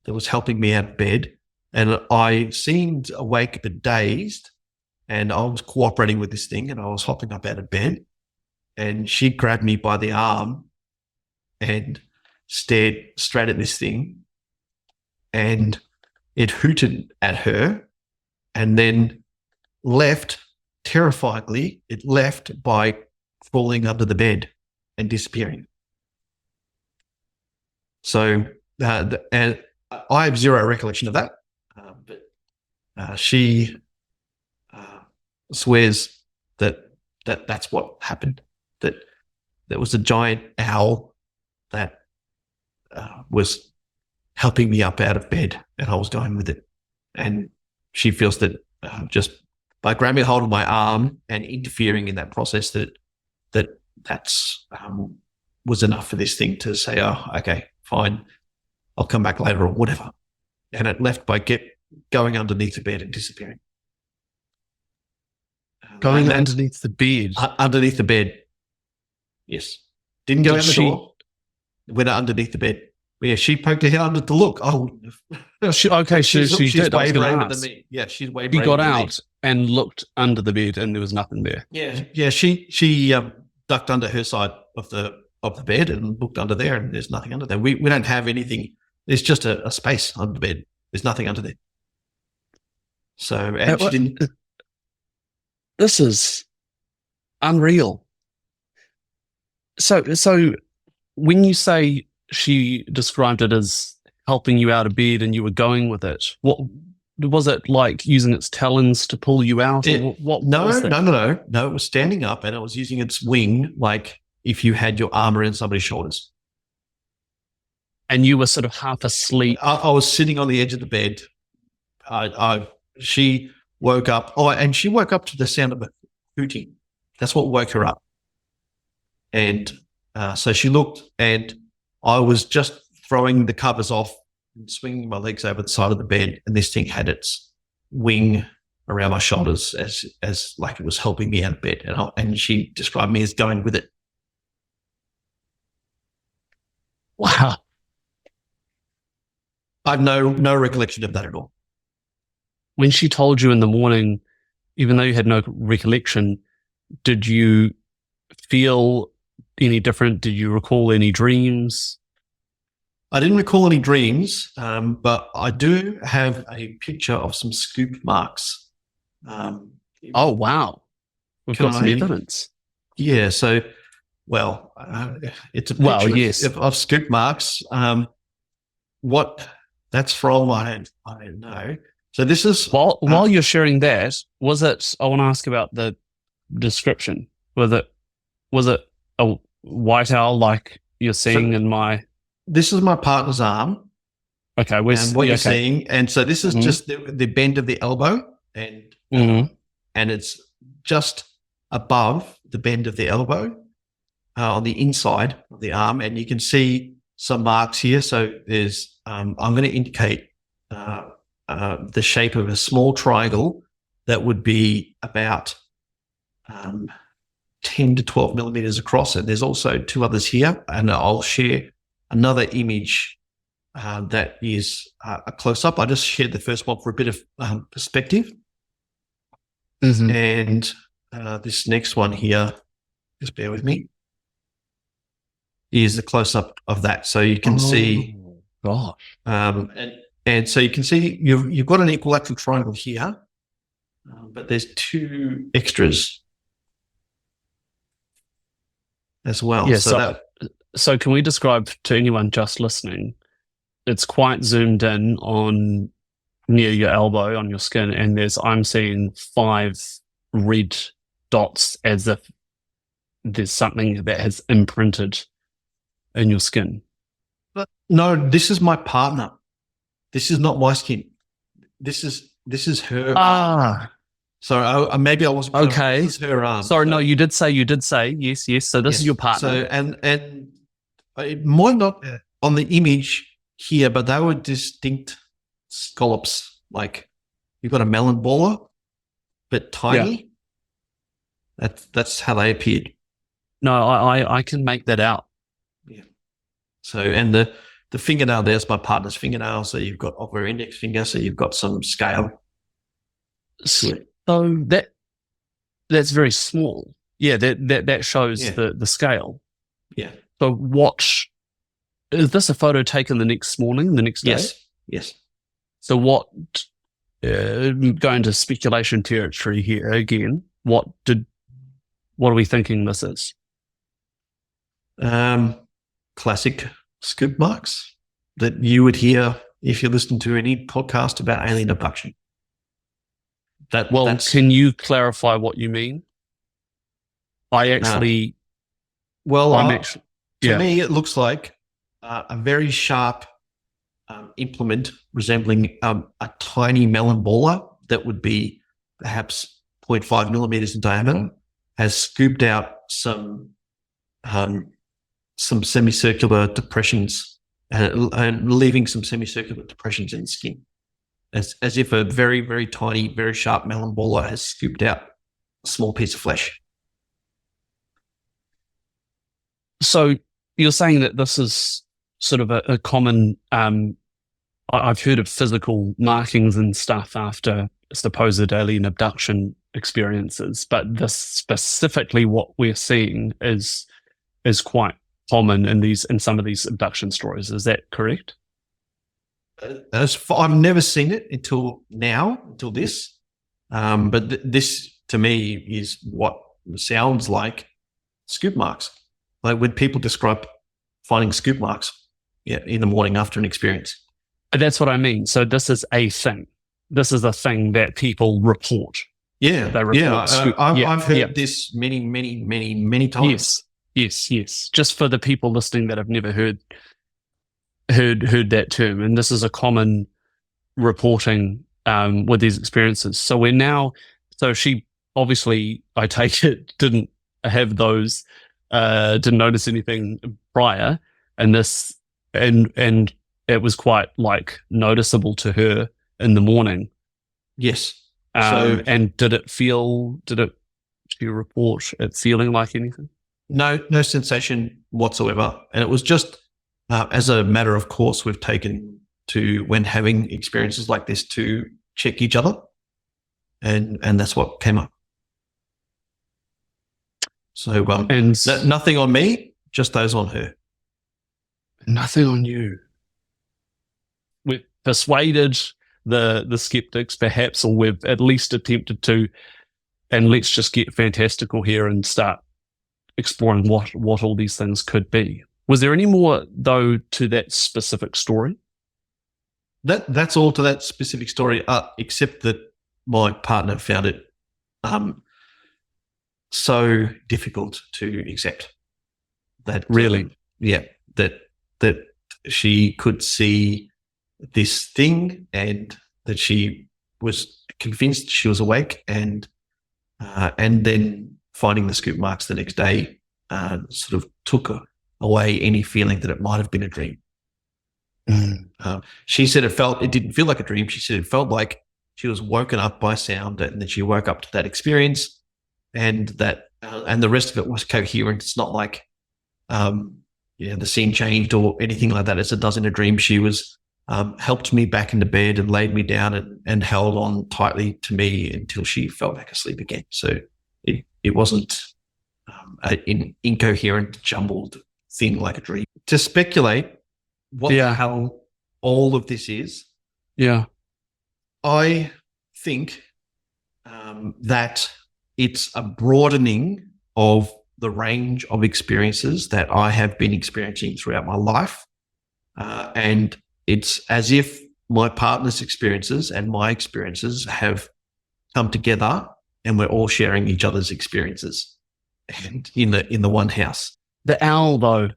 that was helping me out of bed. And I seemed awake but dazed, and I was cooperating with this thing, and I was hopping up out of bed, and she grabbed me by the arm and stared straight at this thing, and it hooted at her and then left terrifyingly. It left by crawling under the bed and disappearing. So and I have zero recollection of that. But she swears that's what happened. That there was a giant owl that was helping me up out of bed, and I was going with it. And she feels that just by grabbing hold of my arm and interfering in that process, that's was enough for this thing to say, "Oh, okay, fine, I'll come back later," or whatever. And it left by going underneath the bed and disappearing. Going underneath the bed. Underneath the bed. Yes. Didn't go out the door. Went underneath the bed. Yeah, she poked her head under to look. I wouldn't have. She did. Way braver than me. Yeah, she's way braver. She got out and looked under the bed, and there was nothing there. Yeah. She ducked under her side of the bed and looked under there, and there's nothing under there. We don't have anything. There's just a space under the bed. There's nothing under there. So, and she didn't. This is unreal. So when you say she described it as helping you out of bed and you were going with it, what was it like, using its talons to pull you out? No, it was standing up and it was using its wing like if you had your arm around somebody's shoulders. And you were sort of half asleep. I was sitting on the edge of the bed. She woke up. Oh, and she woke up to the sound of a hooting. That's what woke her up. And so she looked, and I was just throwing the covers off and swinging my legs over the side of the bed, and this thing had its wing around my shoulders as like it was helping me out of bed. And she described me as going with it. Wow. I have no recollection of that at all. When she told you in the morning, even though you had no recollection, did you feel any different? Did you recall any dreams? I didn't recall any dreams, but I do have a picture of some scoop marks. Oh, wow. We've got some evidence. Yeah, so, it's a picture of scoop marks. What that's from, I don't know. So this is... While you're sharing that, was it... I want to ask about the description. Was it a white owl like you're seeing in my... This is my partner's arm. Okay. And what you're seeing. And so this is just the bend of the elbow. And it's just above the bend of the elbow on the inside of the arm. And you can see some marks here. So there's... I'm going to indicate the shape of a small triangle that would be about 10 to 12 millimeters across. And there's also two others here. And I'll share another image that is a close-up. I just shared the first one for a bit of perspective. And this next one here, just bear with me, is the close-up of that. So you can see... Gosh. And so you can see you've got an equilateral triangle here, but there's two extras as well. Yeah, so can we describe to anyone just listening, it's quite zoomed in on near your elbow on your skin, and I'm seeing 5 red dots as if there's something that has imprinted in your skin. No, this is my partner. This is not my skin. This is her. So maybe I wasn't okay. This is her arm. Sorry, no, you did say yes. So this is your partner. So and it might not on the image here, but they were distinct scallops. Like you've got a melon baller, but tiny. Yeah. That's how they appeared. No, I can make that out. Yeah. So and the fingernail there's my partner's fingernail. So you've got of her index finger. So you've got some scale. So that's very small. Yeah, that shows the scale. Yeah. So is this a photo taken the next morning, the next day? Yes. So what? Going to speculation territory here again. What are we thinking this is? Classic scoop marks that you would hear if you listen to any podcast about alien abduction. Can you clarify what you mean? To me, it looks like a very sharp implement resembling a tiny melon baller that would be perhaps 0.5 millimeters in diameter, has scooped out some semicircular depressions and leaving some semicircular depressions in the skin, as if a very, very tiny, very sharp melon baller has scooped out small piece of flesh. So you're saying that this is sort of a common, I've heard of physical markings and stuff after supposed alien abduction experiences, but this specifically what we're seeing is quite common in some of these abduction stories. Is that correct? I've never seen it until this. But this to me is what sounds like scoop marks. Like when people describe finding scoop marks in the morning after an experience. That's what I mean. So this is a thing. This is a thing that people report. Yeah, they report. I've heard this many times. Yes. Just for the people listening that have never heard that term, and this is a common reporting with these experiences. So she obviously, I take it, didn't have those, didn't notice anything prior, and it was quite like noticeable to her in the morning. Yes. And did she report it feeling like anything? No sensation whatsoever. And it was just, as a matter of course, we've taken to, when having experiences like this, to check each other. And that's what came up. So, nothing on me, just those on her. Nothing on you. We've persuaded the skeptics, perhaps, or we've at least attempted to, and let's just get fantastical here and start exploring what all these things could be. Was there any more, though, to that specific story? That's all to that specific story, except that my partner found it so difficult to accept. That really, that she could see this thing, and that she was convinced she was awake, and then finding the scoop marks the next day sort of took away any feeling that it might have been a dream. She said it didn't feel like a dream. She said it felt like she was woken up by sound, and that she woke up to that experience, and that and the rest of it was coherent. It's not like the scene changed or anything like that as it does in a dream. She was helped me back into bed and laid me down and held on tightly to me until she fell back asleep again. So it wasn't an incoherent, jumbled thing like a dream. To speculate what the hell all of this is, I think that it's a broadening of the range of experiences that I have been experiencing throughout my life. And it's as if my partner's experiences and my experiences have come together, and we're all sharing each other's experiences, and in the one house. The owl, though,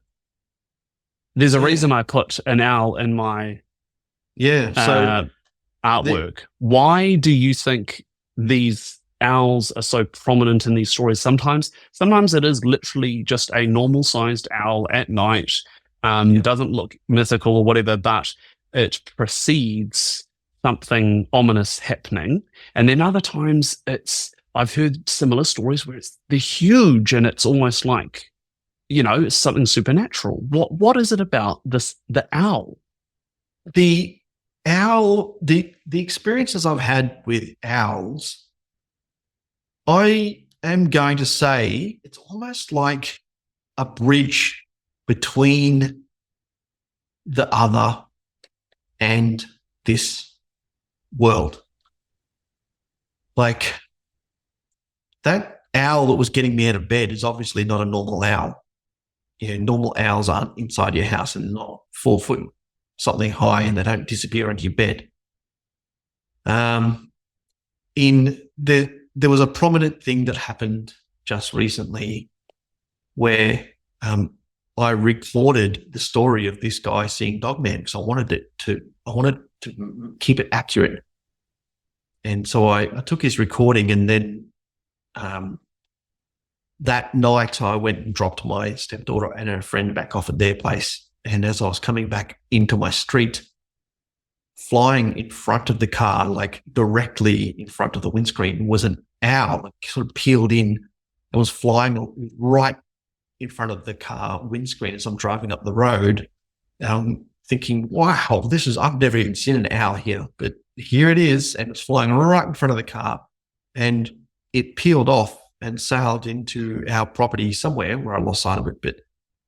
there's a reason I put an owl in my artwork. Why do you think these owls are so prominent in these stories? Sometimes it is literally just a normal sized owl at night. Doesn't look mythical or whatever, but it precedes something ominous happening. And then other times I've heard similar stories where they're huge and it's almost like, it's something supernatural. What is it about the owl? The owl, the experiences I've had with owls, I am going to say it's almost like a bridge between the other and this world. Like, that owl that was getting me out of bed is obviously not a normal owl. Normal owls aren't inside your house and not 4 foot something high, and they don't disappear into your bed. There was a prominent thing that happened just recently where I recorded the story of this guy seeing Dogman because I wanted to keep it accurate. And so I took his recording, and then that night I went and dropped my stepdaughter and her friend back off at their place. And as I was coming back into my street, flying in front of the car, like directly in front of the windscreen, was an owl that sort of peeled in and was flying right in front of the car windscreen as I'm driving up the road. And I'm thinking, wow, I've never even seen an owl here, but here it is. And it's flying right in front of the car. And it peeled off and sailed into our property somewhere where I lost sight of it.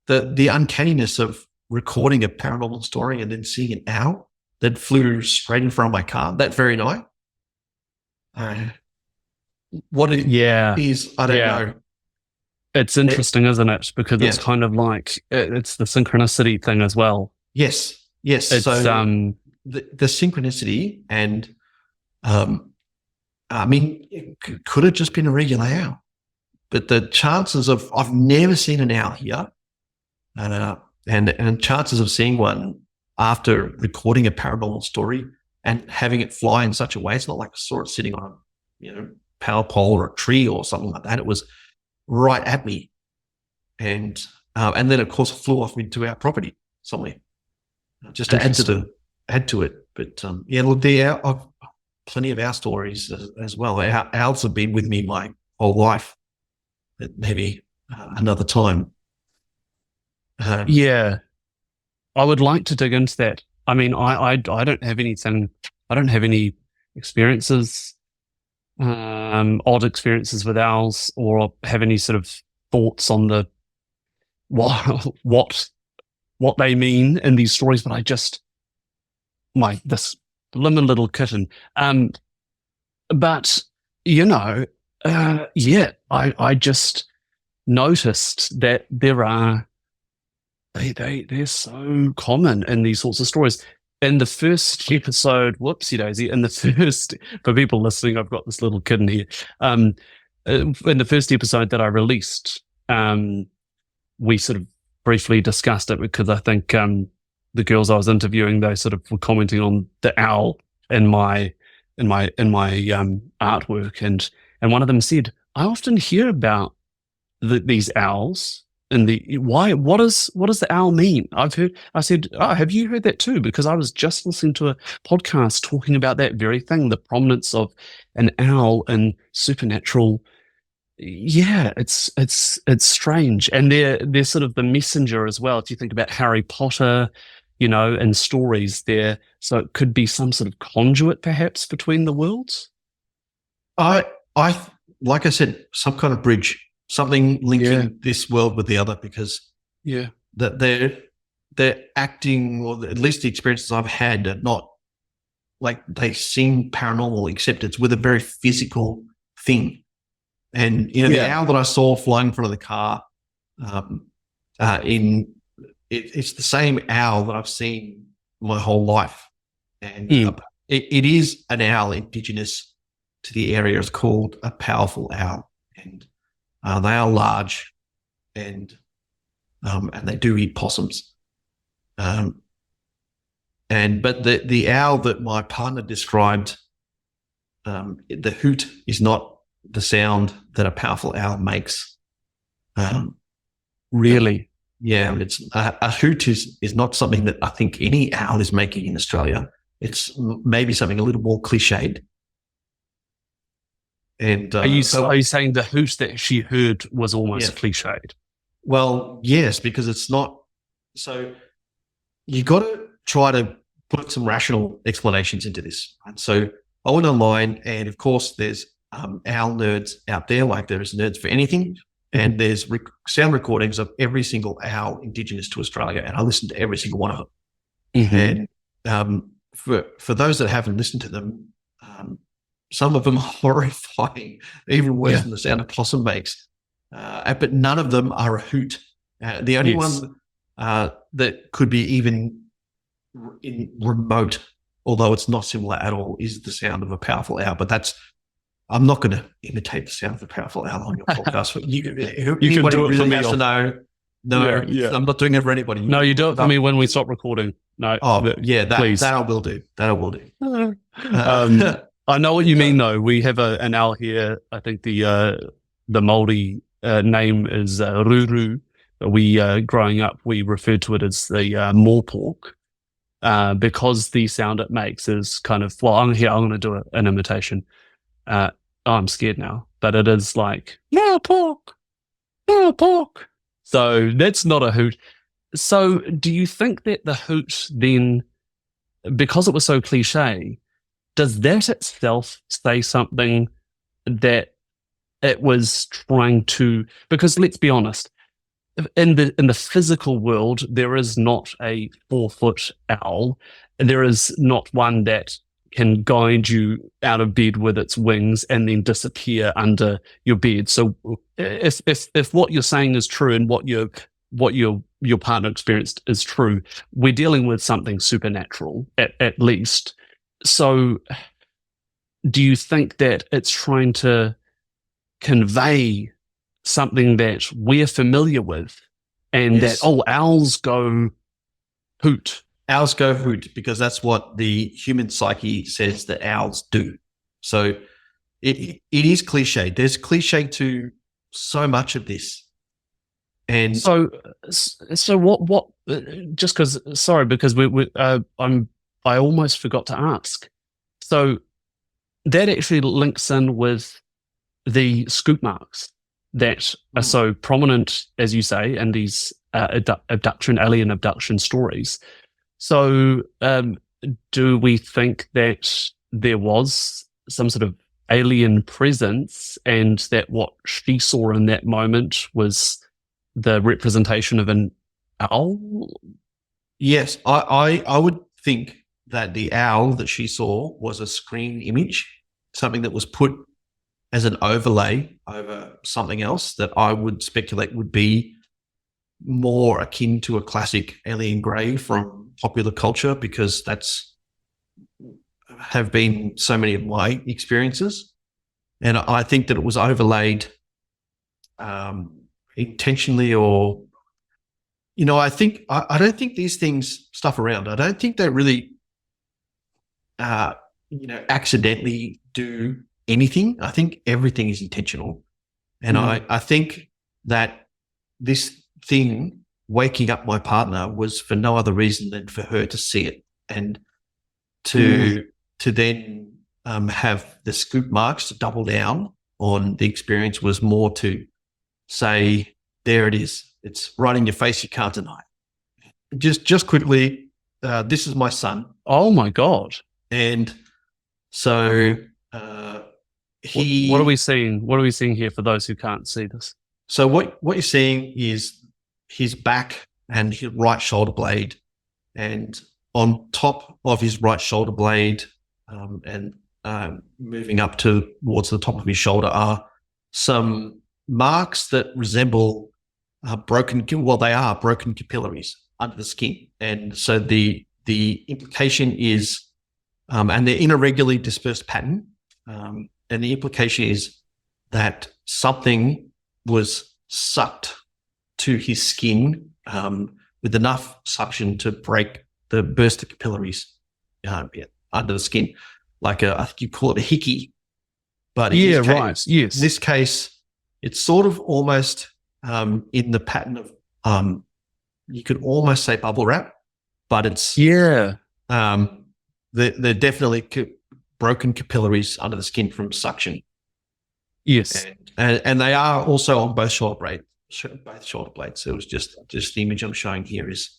But the uncanniness of recording a paranormal story and then seeing an owl that flew straight in front of my car that very night. What it is, I don't know. It's interesting, isn't it? Because it's kind of like, it's the synchronicity thing as well. Yes. It's, so the synchronicity and, I mean, it could have just been a regular owl, but the chances of, I've never seen an owl here, and chances of seeing one after recording a paranormal story and having it fly in such a way, it's not like I saw it sitting on a power pole or a tree or something like that. It was right at me, and then of course it flew off into our property somewhere, just to add to it. But look, I've plenty of owl stories as well. Owls have been with me my whole life, but maybe another time. I would like to dig into that. I mean, I don't have anything. I don't have any experiences, odd experiences with owls, or have any sort of thoughts on the what they mean in these stories. But I just this lemon little kitten. But I just noticed that there are. They're so common in these sorts of stories. In the first episode, whoopsie daisy, for people listening, I've got this little kitten here. In the first episode that I released, we sort of briefly discussed it because I think the girls I was interviewing, they sort of were commenting on the owl in my artwork, and one of them said, I often hear about these owls. And what does the owl mean? I said, oh, have you heard that too? Because I was just listening to a podcast talking about that very thing, the prominence of an owl in supernatural. Yeah, it's strange. And they're sort of the messenger as well. If you think about Harry Potter, and stories there. So it could be some sort of conduit perhaps between the worlds. I like I said, some kind of bridge. Something linking this world with the other, because that they're acting, or at least the experiences I've had are not like they seem paranormal, except it's with a very physical thing. And the owl that I saw flying in front of the car, it's the same owl that I've seen my whole life, and it is an owl indigenous to the area. It's called a powerful owl, and they are large, and they do eat possums. But the owl that my partner described, the hoot is not the sound that a powerful owl makes. Really? Yeah, it's a hoot is not something that I think any owl is making in Australia. It's maybe something a little more cliched. And are you saying the hoot that she heard was almost cliched? Well, yes, because it's not. So you got to try to put some rational explanations into this. And so I went online, and of course, there's owl nerds out there, like there's nerds for anything, and there's sound recordings of every single owl indigenous to Australia, and I listened to every single one of them. Mm-hmm. And for those that haven't listened to them. Some of them are horrifying, even worse than the sound a possum makes. But none of them are a hoot. The only one that could be even in remote, although it's not similar at all, is the sound of a powerful owl. But I'm not going to imitate the sound of a powerful owl on your podcast. You can do it for me. Has to know. No, I'm not doing it for anybody. No, you do it for me when we stop recording. No. That I will do. That I will do. I know what you mean, though. We have an owl here. I think the Māori name is Ruru. We growing up, we referred to it as the moorpork. because the sound it makes is kind of, well, I'm going to do an imitation. I'm scared now, but it is like, yeah, pork. So that's not a hoot. So do you think that the hoot then, because it was so cliche, does that itself say something that it was trying to, because let's be honest, in the physical world, there is not a 4-foot owl. There is not one that can guide you out of bed with its wings and then disappear under your bed. So if what you're saying is true and what your partner experienced is true, we're dealing with something supernatural at least. So do you think that it's trying to convey something that we're familiar with, and Yes. that, owls go hoot? Owls go hoot because that's what the human psyche says that owls do. So it is cliche. There's cliche to so much of this. And So what? Just because, sorry, because I almost forgot to ask. So that actually links in with the scoop marks that are so prominent, as you say, in these alien abduction stories. So do we think that there was some sort of alien presence, and that what she saw in that moment was the representation of an owl? yes, I would think that the owl that she saw was a screen image, something that was put as an overlay over something else that I would speculate would be more akin to a classic alien grey from popular culture, because that's have been so many of my experiences. And I think that it was overlaid intentionally, or, I don't think these things stuff around. I don't think they really, accidentally do anything. I think everything is intentional. And I think that this thing waking up my partner was for no other reason than for her to see it, and to then have the scoop marks to double down on the experience was more to say, there it is. It's right in your face. You can't deny it. Just quickly, this is my son. Oh my God. And so what are we seeing? What are we seeing here for those who can't see this? So what you're seeing is his back and his right shoulder blade, and on top of his right shoulder blade, and moving up towards the top of his shoulder are some marks that resemble broken capillaries under the skin. And so the implication is, and they're in a regularly dispersed pattern, and the implication is that something was sucked to his skin with enough suction to burst the capillaries under the skin, like I think you call it a hickey. But right. Yes. In this case, it's sort of almost in the pattern of you could almost say bubble wrap, but it's they're definitely broken capillaries under the skin from suction. Yes, and they are also on both shoulder blades. So it was just the image I'm showing here is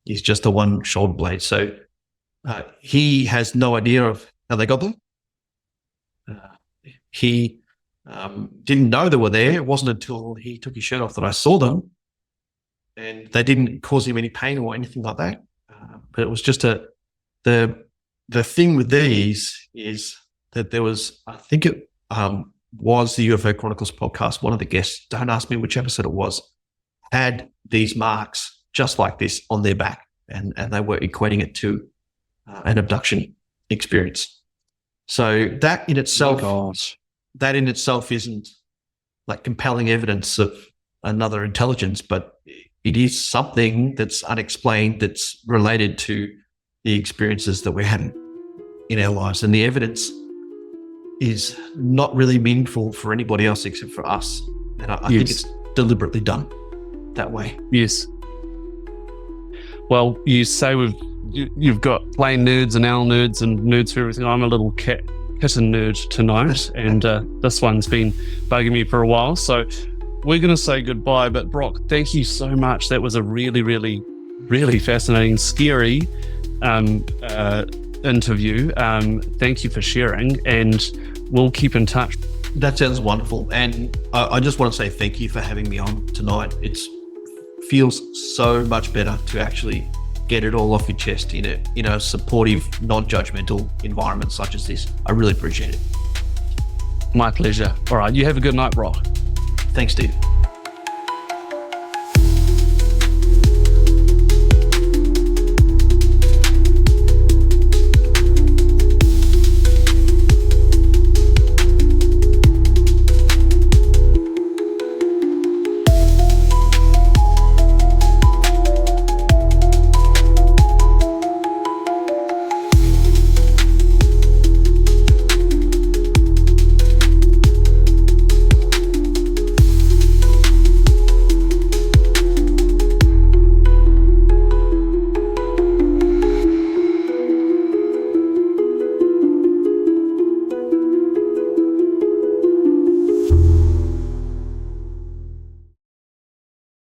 just the one shoulder blade. So he has no idea of how they got them. He didn't know they were there. It wasn't until he took his shirt off that I saw them, and they didn't cause him any pain or anything like that. But it was just the thing with these is that there was, I think it was the UFO Chronicles podcast. One of the guests, don't ask me which episode it was, had these marks just like this on their back, and they were equating it to an abduction experience. So that in itself isn't like compelling evidence of another intelligence, but it is something that's unexplained, that's related to the experiences that we're having in our lives. And the evidence is not really meaningful for anybody else except for us. And I think it's deliberately done that way. Yes. Well, you say you've got plain nerds and owl nerds and nerds for everything. I'm a little kitten nerd tonight, and this one's been bugging me for a while. So we're going to say goodbye. But Brock, thank you so much. That was a really, really, really fascinating, scary interview. Thank you for sharing, and we'll keep in touch. That sounds wonderful. And I just want to say thank you for having me on tonight. It feels so much better to actually get it all off your chest in a supportive, non-judgmental environment such as this. I really appreciate it. My pleasure. All right. You have a good night, Brock. Thanks, Steve.